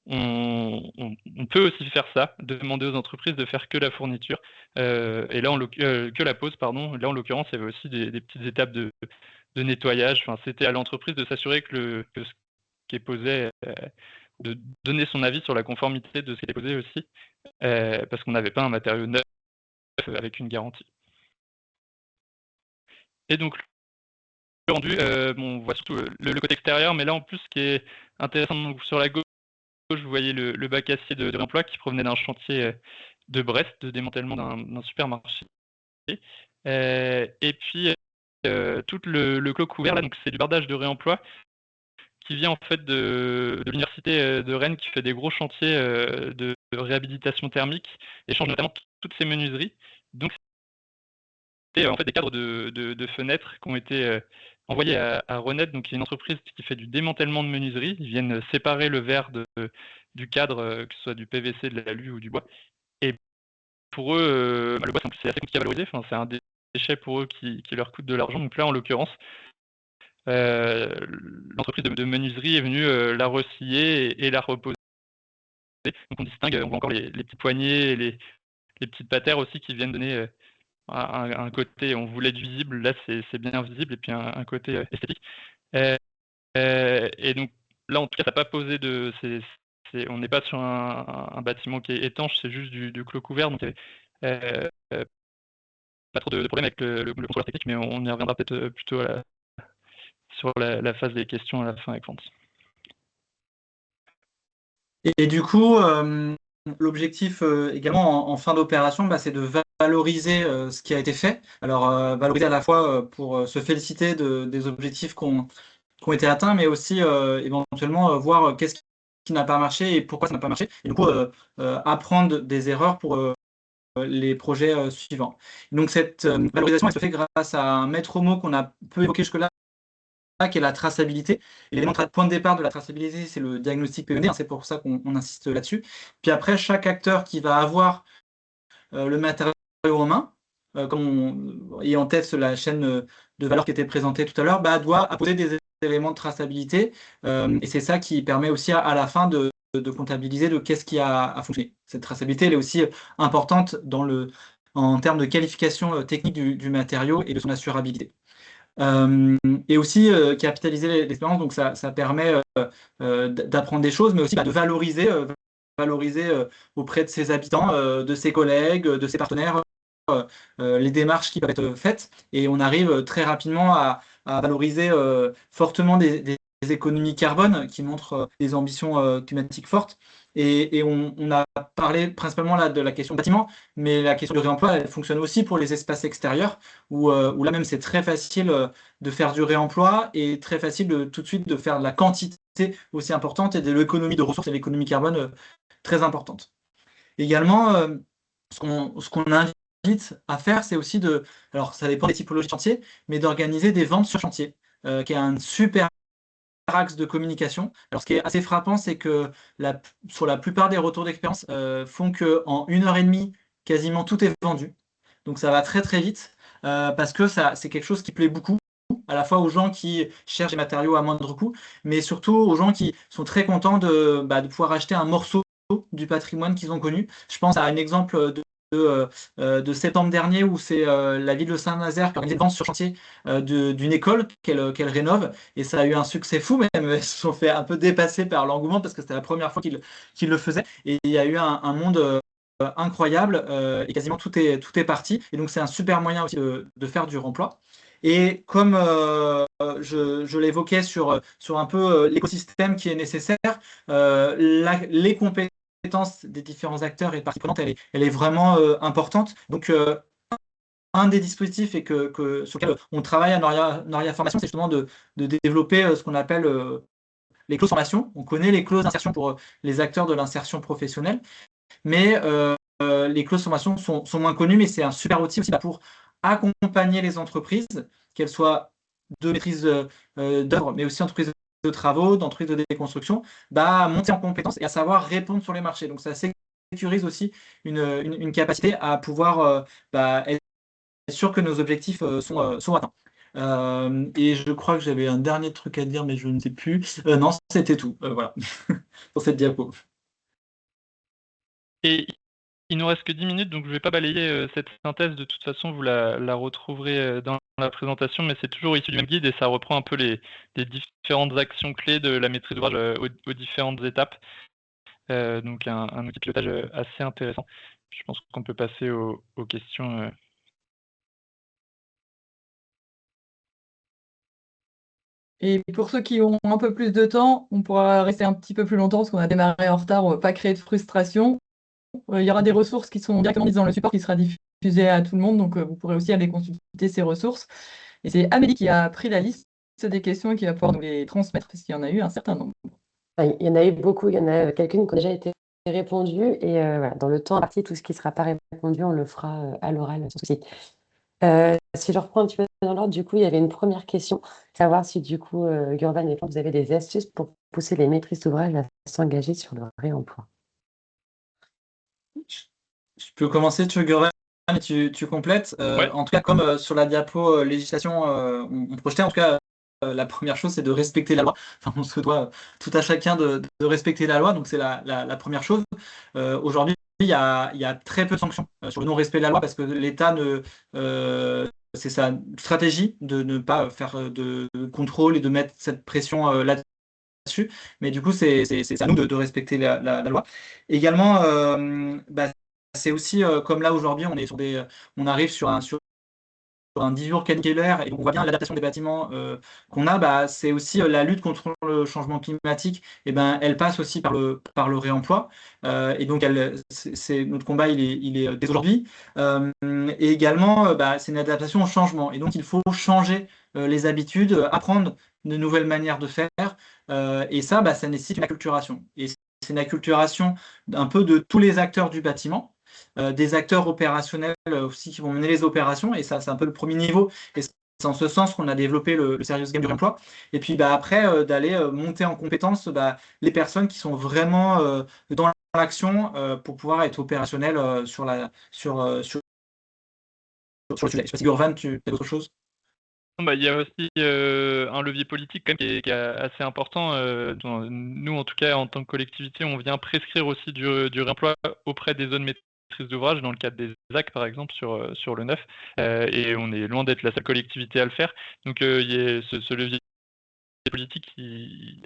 on peut aussi faire ça, demander aux entreprises de faire que la fourniture, et là, que la pose, pardon. Là, en l'occurrence, il y avait aussi des petites étapes de nettoyage. Enfin, c'était à l'entreprise de s'assurer que ce qui est posé, de donner son avis sur la conformité de ce qui est posé aussi, parce qu'on n'avait pas un matériau neuf avec une garantie. Et donc, le rendu, on voit surtout le côté extérieur, mais là, en plus, ce qui est intéressant, donc, sur la gauche, vous voyez le bac acier de réemploi qui provenait d'un chantier de Brest, de démantèlement d'un supermarché. Et puis, tout le clos couvert, là, donc c'est du bardage de réemploi qui vient en fait de l'université de Rennes, qui fait des gros chantiers de réhabilitation thermique et change notamment toutes ces menuiseries. Donc, c'était en fait des cadres de fenêtres qui ont été envoyés à Renet, donc qui est une entreprise qui fait du démantèlement de menuiserie. Ils viennent séparer le verre du cadre, que ce soit du PVC, de l'alu ou du bois. Et pour eux, le bois, c'est assez compliqué à valoriser. Enfin, c'est un déchet pour eux qui leur coûte de l'argent. Donc là, en l'occurrence, l'entreprise de menuiserie est venue la rescier et la reposer. Donc on distingue, on voit encore les petits poignets et les petites patères aussi qui viennent donner un côté, on voulait du visible, là c'est bien visible, et puis un côté esthétique. Et donc là, en tout cas, ça n'a pas posé de... on n'est pas sur un bâtiment qui est étanche, c'est juste du clos couvert, donc pas trop de problèmes avec le contrôleur technique, mais on y reviendra peut-être plutôt sur la phase des questions à la fin avec Franz. Et du coup, l'objectif également en fin d'opération, c'est de valoriser ce qui a été fait. Alors, valoriser à la fois pour se féliciter des objectifs qui ont été atteints, mais aussi éventuellement voir qu'est-ce qui n'a pas marché et pourquoi ça n'a pas marché. Et du coup, apprendre des erreurs pour les projets suivants. Donc, cette valorisation, elle se fait grâce à un maître mot qu'on a peu évoqué jusque-là, qui est la traçabilité. L'élément de point de départ de la traçabilité, c'est le diagnostic PED, c'est pour ça qu'on insiste là-dessus. Puis après, chaque acteur qui va avoir le matériau en main, et en tête la chaîne de valeur qui était présentée tout à l'heure, doit apposer des éléments de traçabilité, et c'est ça qui permet aussi à la fin de comptabiliser de qu'est-ce qui a fonctionné. Cette traçabilité, elle est aussi importante en termes de qualification technique du matériau et de son assurabilité. Et aussi capitaliser l'expérience, donc ça permet d'apprendre des choses, mais aussi de valoriser auprès de ses habitants, de ses collègues, de ses partenaires, les démarches qui peuvent être faites, et on arrive très rapidement à valoriser fortement des économies carbone qui montrent des ambitions climatiques fortes. Et on a parlé principalement là de la question du bâtiment, mais la question du réemploi, elle fonctionne aussi pour les espaces extérieurs, où là même c'est très facile de faire du réemploi et très facile tout de suite de faire de la quantité aussi importante et de l'économie de ressources et l'économie carbone très importante. Également, ce qu'on invite à faire, c'est aussi alors ça dépend des typologies de chantier, mais d'organiser des ventes sur chantier, qui est un super axe de communication. Alors, ce qui est assez frappant, c'est que sur la plupart des retours d'expérience font qu'en 1h30, quasiment tout est vendu. Donc, ça va très, très vite. parce que c'est quelque chose qui plaît beaucoup, à la fois aux gens qui cherchent des matériaux à moindre coût, mais surtout aux gens qui sont très contents de pouvoir acheter un morceau du patrimoine qu'ils ont connu. Je pense à un exemple de septembre dernier où c'est la ville de Saint-Nazaire qui a organisé une vente sur chantier d'une école qu'elle rénove, et ça a eu un succès fou, même ils se sont fait un peu dépasser par l'engouement parce que c'était la première fois qu'ils le faisaient, et il y a eu un monde incroyable, et quasiment tout est parti, et donc c'est un super moyen aussi de faire du remploi. Et comme je l'évoquais sur un peu l'écosystème qui est nécessaire, les compétences des différents acteurs et parties prenantes, elle est vraiment importante. Donc, un des dispositifs sur lequel on travaille à Noria Formation, c'est justement de développer ce qu'on appelle les clauses formation. On connaît les clauses d'insertion pour les acteurs de l'insertion professionnelle, mais les clauses formation sont moins connues, mais c'est un super outil aussi pour accompagner les entreprises, qu'elles soient de maîtrise d'œuvre, mais aussi entreprises de travaux, d'entreprises de déconstruction, à monter en compétences et à savoir répondre sur les marchés. Donc ça sécurise aussi une capacité à pouvoir être sûr que nos objectifs sont atteints. Et je crois que j'avais un dernier truc à dire, mais je ne sais plus. Non, c'était tout. Voilà, pour cette diapo. Et il nous reste que 10 minutes, donc je ne vais pas balayer cette synthèse. De toute façon, vous la retrouverez dans la présentation, mais c'est toujours issu du même guide et ça reprend un peu les différentes actions clés de la maîtrise d'ouvrage aux différentes étapes. Donc un outil de pilotage assez intéressant. Je pense qu'on peut passer aux questions. Et pour ceux qui ont un peu plus de temps, on pourra rester un petit peu plus longtemps parce qu'on a démarré en retard, on ne va pas créer de frustration. Il y aura des ressources qui sont directement mises dans le support qui sera diffusé à tout le monde, donc vous pourrez aussi aller consulter ces ressources. Et c'est Amélie qui a pris la liste des questions et qui va pouvoir nous les transmettre parce qu'il y en a eu un certain nombre. Il y en a eu beaucoup, il y en a quelques-unes qui ont déjà été répondues, et voilà, dans le temps imparti, tout ce qui sera pas répondu, on le fera à l'oral sans souci. Si je reprends un petit peu dans l'ordre, du coup, il y avait une première question, savoir si du coup, Gurvan et Florent, vous avez des astuces pour pousser les maîtrises d'ouvrage à s'engager sur le réemploi. Je peux commencer, tu veux, Gurvan, et tu complètes. Ouais. En tout cas, comme sur la diapo législation, on projetait, en tout cas, la première chose, c'est de respecter la loi. Enfin, on se doit tout à chacun de respecter la loi, donc c'est la première chose. Aujourd'hui, il y a très peu de sanctions sur le non-respect de la loi parce que l'État c'est sa stratégie de ne pas faire de contrôle et de mettre cette pression là-dessus. Mais du coup, c'est à nous de respecter la loi. Également, c'est aussi comme là aujourd'hui, on arrive sur un 10 jours caniculaire, et on voit bien l'adaptation des bâtiments qu'on a, c'est aussi la lutte contre le changement climatique, et elle passe aussi par le réemploi, et donc notre combat il est dès aujourd'hui, et également c'est une adaptation au changement, et donc il faut changer les habitudes, apprendre de nouvelles manières de faire, et ça nécessite une acculturation, et c'est une acculturation un peu de tous les acteurs du bâtiment, des acteurs opérationnels aussi qui vont mener les opérations, et ça c'est un peu le premier niveau, et c'est en ce sens qu'on a développé le Serious Game du réemploi, et puis après d'aller monter en compétence les personnes qui sont vraiment dans l'action pour pouvoir être opérationnels sur le sujet. Je sais pas si Gurvan, tu as autre chose? Il y a aussi un levier politique quand même qui est assez important. Nous, en tout cas, en tant que collectivité, on vient prescrire aussi du réemploi auprès des zones maîtrise d'ouvrage, dans le cadre des ZAC, par exemple, sur le neuf. Et on est loin d'être la seule collectivité à le faire. Donc, il y a ce levier politique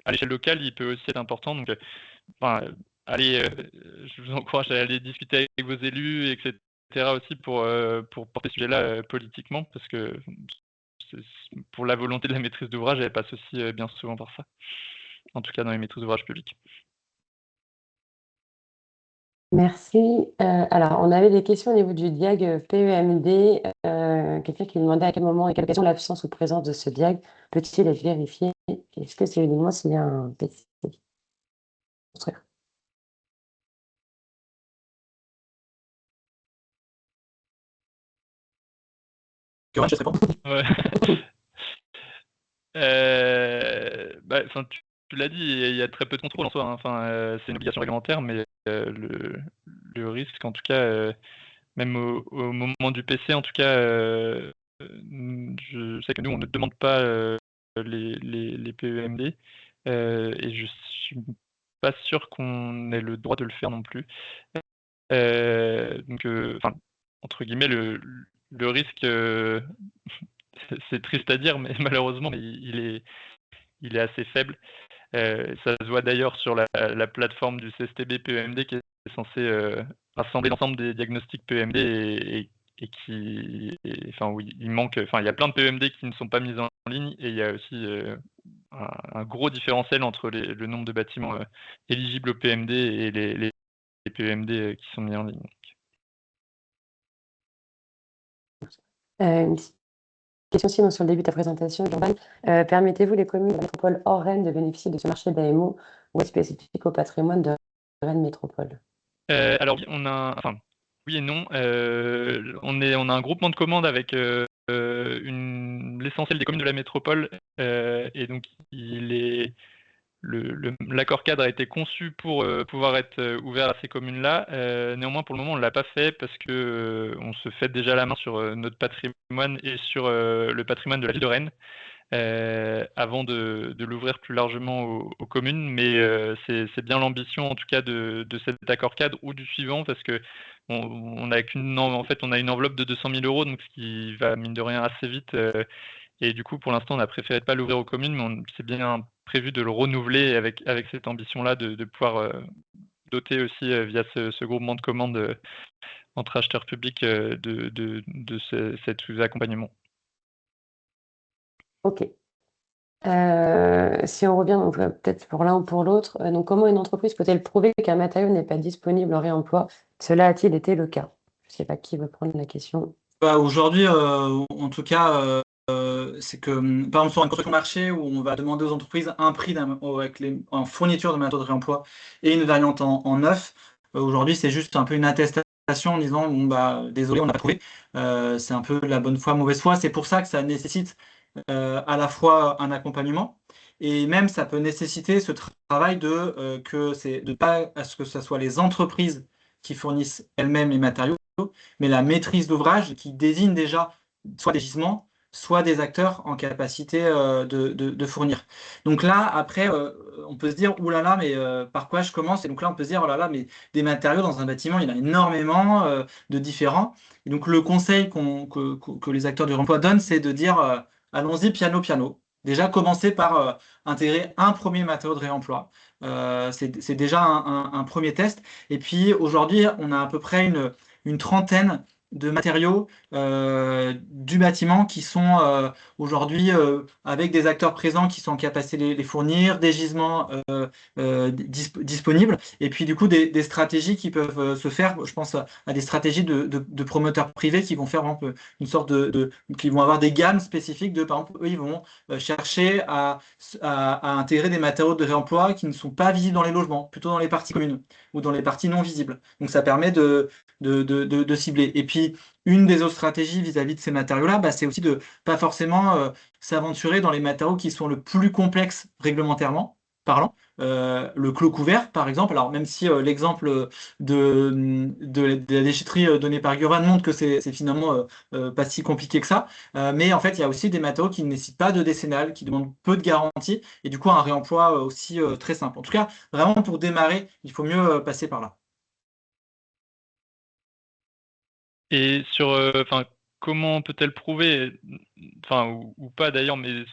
à l'échelle locale, il peut aussi être important. Donc, je vous encourage à aller discuter avec vos élus, etc. aussi pour porter ce sujet-là politiquement, parce que pour la volonté de la maîtrise d'ouvrage, elle passe aussi bien souvent par ça. En tout cas, dans les maîtrises d'ouvrage publiques. Merci. Alors, on avait des questions au niveau du diag PEMD. Quelqu'un qui demandait à quel moment et quelle occasion l'absence ou présence de ce diag peut-il être vérifié? Est-ce que c'est uniquement s'il y a un PC? Je te réponds. Ouais. Tu l'as dit, il y a très peu de contrôle en soi, hein. C'est une obligation réglementaire, mais le risque, en tout cas, même au moment du PC, en tout cas, je sais que nous, on ne demande pas les PEMD, et je suis pas sûr qu'on ait le droit de le faire non plus. Donc, enfin, entre guillemets, le risque, c'est triste à dire, mais malheureusement, il est assez faible. Ça se voit d'ailleurs sur la plateforme du CSTB PEMD qui est censée rassembler l'ensemble des diagnostics PEMD et qui, enfin, où il manque, enfin, il y a plein de PEMD qui ne sont pas mis en ligne et il y a aussi un gros différentiel entre le nombre de bâtiments éligibles au PEMD et les PEMD qui sont mis en ligne. Une petite question aussi sur le début de ta présentation, Jordan. Permettez-vous les communes de la métropole hors Rennes de bénéficier de ce marché d'AMO ou est spécifique au patrimoine de Rennes Métropole? Alors enfin, oui et non. On a un groupement de commandes avec l'essentiel des communes de la métropole, et donc l'accord cadre a été conçu pour pouvoir être ouvert à ces communes-là. Néanmoins, pour le moment, on ne l'a pas fait parce que on se fait déjà la main sur notre patrimoine et sur le patrimoine de la ville de Rennes. Avant de l'ouvrir plus largement aux communes, mais c'est bien l'ambition en tout cas de cet accord cadre ou du suivant, parce que on a en fait on a une enveloppe de 200 000 €, donc ce qui va mine de rien assez vite, et du coup pour l'instant on a préféré pas l'ouvrir aux communes, mais c'est bien prévu de le renouveler avec cette ambition-là de pouvoir doter aussi via ce groupement de commandes entre acheteurs publics de cet accompagnement. Ok. Si on revient donc, peut-être pour l'un ou pour l'autre, donc comment une entreprise peut-elle prouver qu'un matériau n'est pas disponible en réemploi? Cela a-t-il été le cas? Je ne sais pas qui veut prendre la question. Aujourd'hui, en tout cas, c'est que, par exemple, sur un construction marché où on va demander aux entreprises un prix en fourniture de matériaux de réemploi et une variante en neuf, aujourd'hui, c'est juste un peu une attestation en disant, bon, bah, désolé, on n'a pas trouvé. C'est un peu la bonne foi, mauvaise foi. C'est pour ça que ça nécessite à la fois un accompagnement et même ça peut nécessiter ce travail de pas à ce que ce soit les entreprises qui fournissent elles-mêmes les matériaux, mais la maîtrise d'ouvrage qui désigne déjà soit des gisements, soit des acteurs en capacité de fournir. Donc là, après, on peut se dire, oulala, mais par quoi je commence? Et donc là, on peut se dire, oh là là, mais des matériaux dans un bâtiment, il y en a énormément de différents. Et donc le conseil que les acteurs du réemploi donnent, c'est de dire, allons-y piano piano. Déjà, commencer par intégrer un premier matériau de réemploi. C'est déjà un premier test. Et puis aujourd'hui, on a à peu près une trentaine de matériaux du bâtiment qui sont aujourd'hui avec des acteurs présents qui sont en capacité de les fournir, des gisements disponibles, et puis du coup des stratégies qui peuvent se faire. Je pense à des stratégies de promoteurs privés qui vont faire une sorte qui vont avoir des gammes spécifiques par exemple, eux, ils vont chercher à intégrer des matériaux de réemploi qui ne sont pas visibles dans les logements, plutôt dans les parties communes ou dans les parties non visibles. Donc ça permet de cibler. Et puis, une des autres stratégies vis-à-vis de ces matériaux-là, bah, c'est aussi de pas forcément s'aventurer dans les matériaux qui sont le plus complexes réglementairement parlant. Le clos couvert, par exemple. Alors, même si l'exemple de la déchetterie donnée par Gurvan montre que c'est finalement pas si compliqué que ça, mais en fait, il y a aussi des matériaux qui ne nécessitent pas de décennale, qui demandent peu de garantie, et du coup, un réemploi aussi très simple. En tout cas, vraiment, pour démarrer, il faut mieux passer par là. Et sur, enfin, comment peut-elle prouver, enfin, ou pas d'ailleurs, mais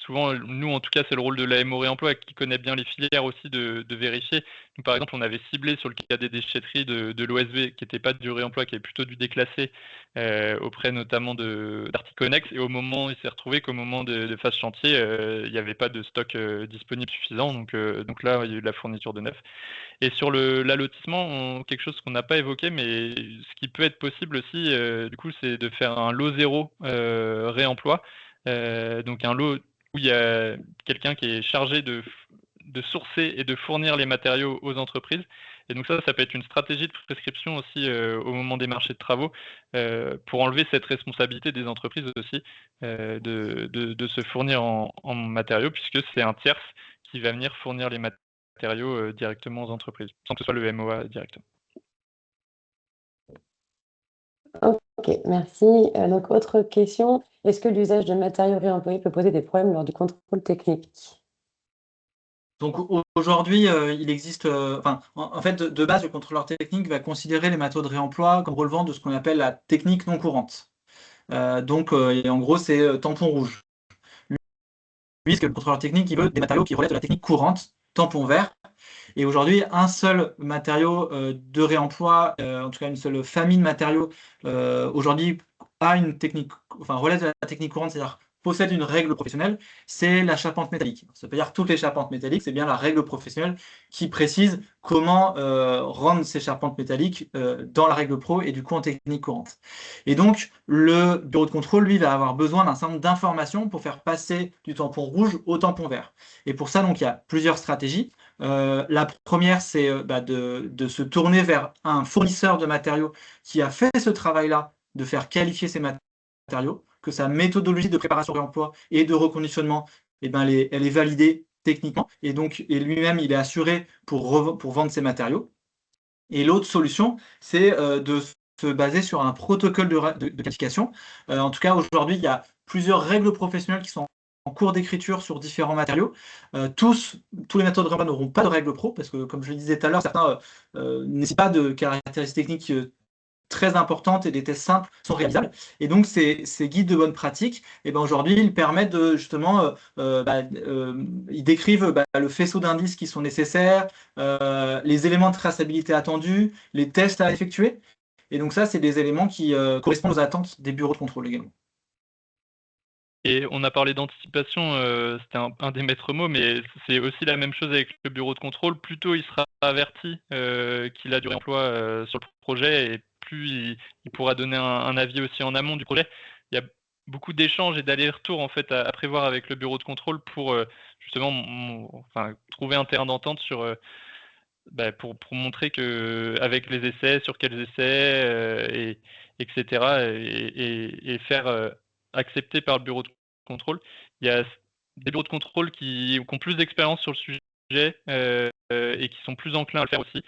souvent, nous, en tout cas, c'est le rôle de l'AMO Réemploi qui connaît bien les filières aussi de vérifier. Nous, par exemple, on avait ciblé sur le cas des déchetteries de l'OSV, qui n'était pas du réemploi, qui est plutôt du déclassé, auprès notamment d'Articonex. Et au moment, il s'est retrouvé qu'au moment de phase chantier, il n'y avait pas de stock disponible suffisant. Donc là, il y a eu de la fourniture de neuf. Et sur l'allotissement, quelque chose qu'on n'a pas évoqué, mais ce qui peut être possible aussi, du coup, c'est de faire un lot zéro réemploi. Donc un lot où il y a quelqu'un qui est chargé de sourcer et de fournir les matériaux aux entreprises. Et donc ça peut être une stratégie de prescription aussi au moment des marchés de travaux pour enlever cette responsabilité des entreprises aussi de se fournir en matériaux, puisque c'est un tierce qui va venir fournir les matériaux directement aux entreprises, sans que ce soit le MOA directement. Ok, merci. Donc, autre question. Est-ce que l'usage de matériaux réemployés peut poser des problèmes lors du contrôle technique? Donc aujourd'hui, il existe, en fait, de base, le contrôleur technique va considérer les matériaux de réemploi comme relevant de ce qu'on appelle la technique non courante. Et en gros, c'est tampon rouge. Lui, ce que le contrôleur technique, il veut des matériaux qui relèvent de la technique courante, tampon vert. Et aujourd'hui, un seul matériau de réemploi, en tout cas une seule famille de matériaux, aujourd'hui a une technique, enfin relève de la technique courante, c'est-à-dire possède une règle professionnelle, c'est la charpente métallique. Ça veut dire toutes les charpentes métalliques, c'est bien la règle professionnelle qui précise comment rendre ces charpentes métalliques dans la règle pro et du coup en technique courante. Et donc, le bureau de contrôle, lui, va avoir besoin d'un certain nombre d'informations pour faire passer du tampon rouge au tampon vert. Et pour ça, donc, il y a plusieurs stratégies. La première, c'est de se tourner vers un fournisseur de matériaux qui a fait ce travail-là, de faire qualifier ces matériaux, que sa méthodologie de préparation de réemploi et de reconditionnement, elle est validée techniquement, et donc lui-même, il est assuré pour vendre ses matériaux. Et l'autre solution, c'est de se baser sur un protocole de qualification. En tout cas, aujourd'hui, il y a plusieurs règles professionnelles qui sont en cours d'écriture sur différents matériaux. Tous les méthodes de réemploi n'auront pas de règles pro, parce que, comme je le disais tout à l'heure, certains n'ont pas de caractéristiques techniques très importantes et des tests simples sont réalisables. Et donc, ces guides de bonne pratique, aujourd'hui, ils permettent de, justement, ils décrivent le faisceau d'indices qui sont nécessaires, les éléments de traçabilité attendus, les tests à effectuer. Et donc ça, c'est des éléments qui correspondent aux attentes des bureaux de contrôle également. Et on a parlé d'anticipation, c'était un des maîtres mots, mais c'est aussi la même chose avec le bureau de contrôle. Plus tôt il sera averti qu'il a du réemploi sur le projet, et plus il pourra donner un avis aussi en amont du projet. Il y a beaucoup d'échanges et d'allers-retours en fait à prévoir avec le bureau de contrôle pour justement trouver un terrain d'entente sur pour montrer que avec les essais, sur quels essais, etc. et faire accepter par le bureau de contrôle. Il y a des bureaux de contrôle qui ont plus d'expérience sur le sujet et qui sont plus enclins à le faire aussi.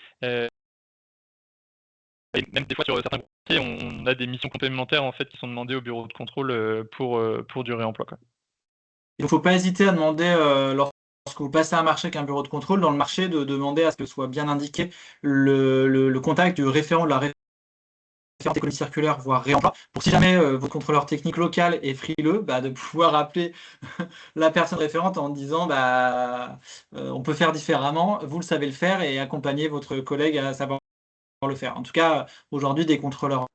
Et même des fois sur certains dossiers, on a des missions complémentaires en fait qui sont demandées au bureau de contrôle pour du réemploi, quoi. Il ne faut pas hésiter à demander, lorsque vous passez un marché avec un bureau de contrôle, dans le marché, de demander à ce que soit bien indiqué le contact du référent de la référente économie circulaire, voire réemploi, pour si jamais votre contrôleur technique local est frileux, de pouvoir appeler la personne référente en disant on peut faire différemment, vous le savez le faire, et accompagner votre collègue à savoir le faire. En tout cas, aujourd'hui, des contrôleurs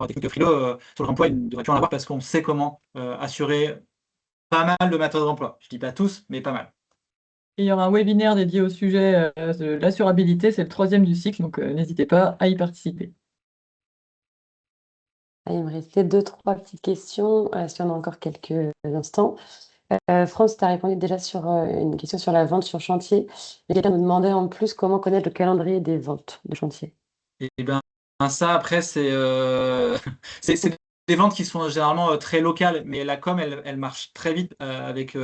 techniques frileux sur le réemploi, il ne devrait plus en avoir, parce qu'on sait comment assurer pas mal de méthodes d'emploi. Je ne dis pas tous, mais pas mal. Et il y aura un webinaire dédié au sujet de l'assurabilité, c'est le 3e du cycle, donc n'hésitez pas à y participer. Il me restait 2-3 petites questions, si on a encore quelques instants. France, tu as répondu déjà sur une question sur la vente sur chantier. Mais quelqu'un nous demandait en plus comment connaître le calendrier des ventes de chantier. Et ça, après, c'est des ventes qui sont généralement très locales, mais la com, elle marche très vite avec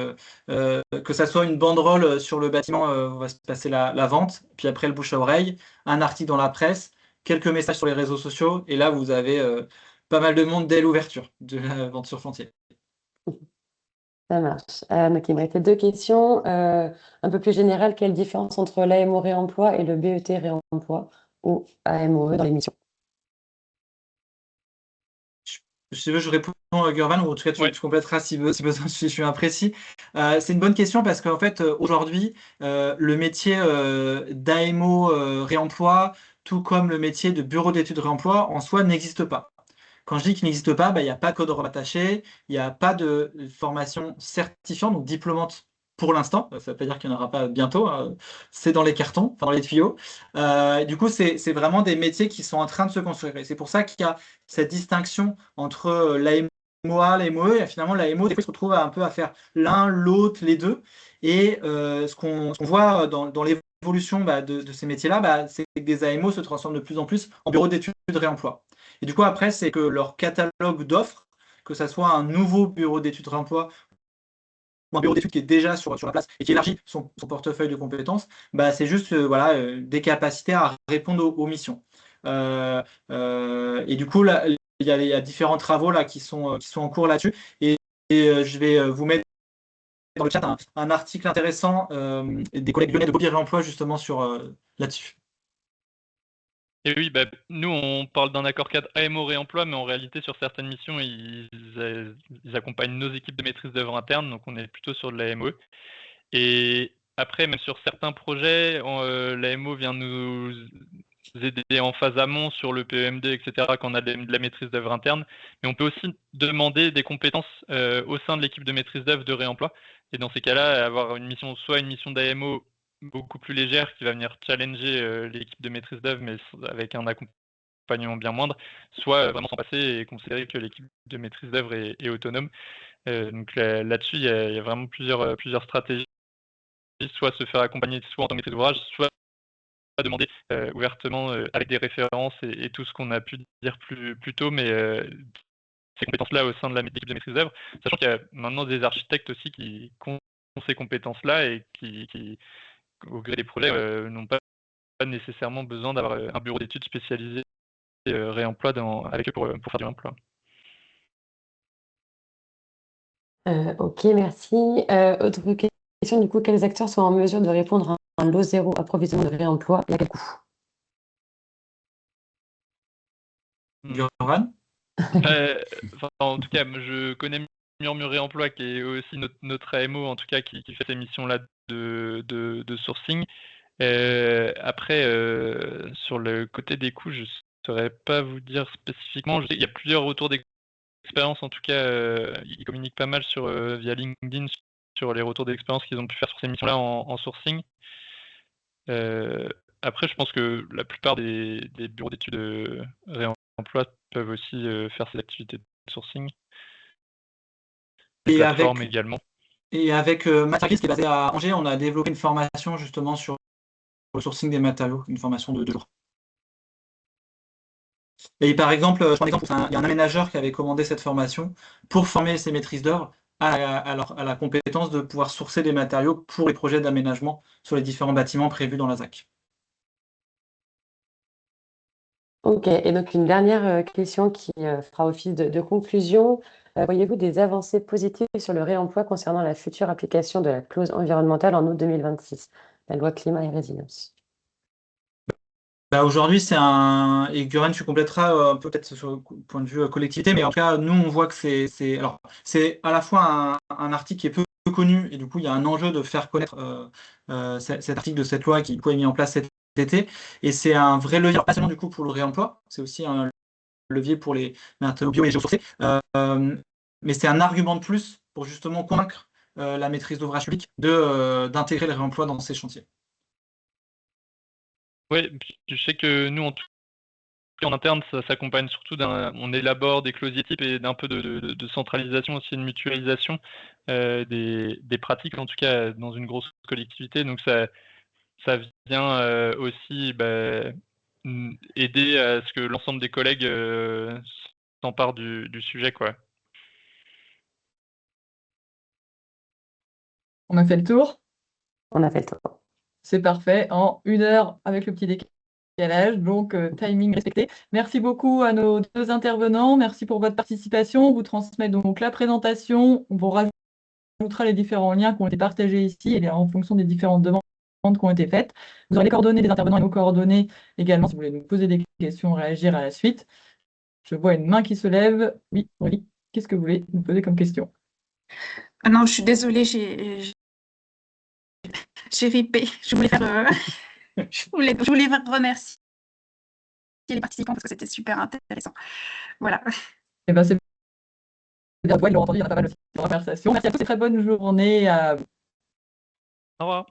que ça soit une banderole sur le bâtiment, où va se passer la vente, puis après le bouche à oreille, un article dans la presse, quelques messages sur les réseaux sociaux, et là, vous avez pas mal de monde dès l'ouverture de la vente sur chantier. Ça marche. Donc, il me restait 2 questions. Un peu plus générales, quelle différence entre l'AMO réemploi et le BET réemploi ou AMOE dans l'émission? Si je réponds à Gurvan, ou en tout cas tu compléteras si besoin, si je suis imprécis. C'est une bonne question, parce qu'en fait, aujourd'hui, le métier d'AMO réemploi, tout comme le métier de bureau d'études réemploi, en soi, n'existe pas. Quand je dis qu'il n'existe pas, il n'y a pas de code rattaché, il n'y a pas de formation certifiante, donc diplômante pour l'instant. Ça ne veut pas dire qu'il n'y en aura pas bientôt, hein. C'est dans les cartons, enfin dans les tuyaux. Du coup, c'est vraiment des métiers qui sont en train de se construire. Et c'est pour ça qu'il y a cette distinction entre l'AMOA, l'AMOE, et finalement l'AMO, des fois, il se retrouve un peu à faire l'un, l'autre, les deux. Et ce qu'on voit dans l'évolution de ces métiers-là, c'est que des AMO se transforment de plus en plus en bureaux d'études de réemploi. Et du coup, après, c'est que leur catalogue d'offres, que ça soit un nouveau bureau d'études réemploi ou un bureau d'études qui est déjà sur la place et qui élargit son portefeuille de compétences, c'est juste des capacités à répondre aux missions. Et du coup, il y a différents travaux là qui sont en cours là-dessus. Et je vais vous mettre dans le chat un article intéressant des collègues lyonnais de Bobby Réemploi justement là-dessus. Et oui, nous, on parle d'un accord cadre AMO réemploi, mais en réalité, sur certaines missions, ils accompagnent nos équipes de maîtrise d'œuvre interne, donc on est plutôt sur de l'AMO. Et après, même sur certains projets, l'AMO vient nous aider en phase amont sur le PEMD, etc., quand on a de la maîtrise d'œuvre interne. Mais on peut aussi demander des compétences au sein de l'équipe de maîtrise d'œuvre de réemploi. Et dans ces cas-là, avoir soit une mission d'AMO beaucoup plus légère qui va venir challenger l'équipe de maîtrise d'œuvre, mais avec un accompagnement bien moindre, soit vraiment s'en passer et considérer que l'équipe de maîtrise d'œuvre est autonome. Donc là-dessus, il y a vraiment plusieurs stratégies, soit se faire accompagner soit en tant que maîtrise d'ouvrage, soit demander ouvertement avec des références et tout ce qu'on a pu dire plus tôt, mais ces compétences-là au sein de l'équipe de maîtrise d'œuvre, sachant qu'il y a maintenant des architectes aussi qui ont ces compétences-là et qui au gré des projets, n'ont pas nécessairement besoin d'avoir un bureau d'études spécialisé réemploi avec eux pour faire du réemploi. Ok, merci. Autre question, du coup, quels acteurs sont en mesure de répondre à un lot zéro approvisionnement de réemploi et à quel coût? Göran? En tout cas, je connais Murmure Réemploi, qui est aussi notre AMO, en tout cas, qui fait ces missions-là de sourcing. Après, sur le côté des coûts, je ne saurais pas vous dire spécifiquement. Il y a plusieurs retours d'expérience, en tout cas, ils communiquent pas mal via LinkedIn sur les retours d'expérience qu'ils ont pu faire sur ces missions-là en sourcing. Après, je pense que la plupart des bureaux d'études réemploi peuvent aussi faire ces activités de sourcing. Et plateformes également. Et avec Matérialiste, qui est basé à Angers, on a développé une formation justement sur le sourcing des matériaux, une formation de 2 jours. Et par exemple, je prends l'exemple, il y a un aménageur qui avait commandé cette formation pour former ses maîtrises d'œuvre à la compétence de pouvoir sourcer des matériaux pour les projets d'aménagement sur les différents bâtiments prévus dans la ZAC. Ok, et donc une dernière question qui fera office de conclusion. Voyez-vous des avancées positives sur le réemploi concernant la future application de la clause environnementale en août 2026, la loi climat et résilience? Aujourd'hui, et Göran, tu compléteras peut-être sur le point de vue collectivité, mais en tout cas, nous, on voit que c'est à la fois un article qui est peu connu, et du coup, il y a un enjeu de faire connaître cet article de cette loi qui est mis en place cet été, et c'est un vrai levier, pas seulement du coup pour le réemploi, c'est aussi un levier pour les matériaux bio et géosourcés, mais c'est un argument de plus pour justement convaincre la maîtrise d'ouvrage public d'intégrer le réemploi dans ces chantiers. Oui, je sais que nous, en interne, ça s'accompagne surtout on élabore des closiers types et d'un peu de centralisation aussi, de mutualisation des pratiques, en tout cas dans une grosse collectivité. Donc ça vient aussi aider à ce que l'ensemble des collègues s'emparent du sujet, quoi. On a fait le tour. On a fait le tour. C'est parfait, en 1 heure avec le petit décalage, donc timing respecté. Merci beaucoup à nos 2 intervenants, merci pour votre participation. On vous transmet donc la présentation, on vous rajoutera les différents liens qui ont été partagés ici et en fonction des différentes demandes qui ont été faites. Vous aurez les coordonnées des intervenants et nos coordonnées également si vous voulez nous poser des questions, réagir à la suite. Je vois une main qui se lève. Oui, qu'est-ce que vous voulez nous poser comme question? Ah non, je suis désolée, j'ai ripé. Je voulais remercier les participants parce que c'était super intéressant. Voilà. Eh ben, c'est bien, ils l'ont entendu, il y en a pas mal aussi de conversations. Merci à tous et très bonne journée. Au revoir.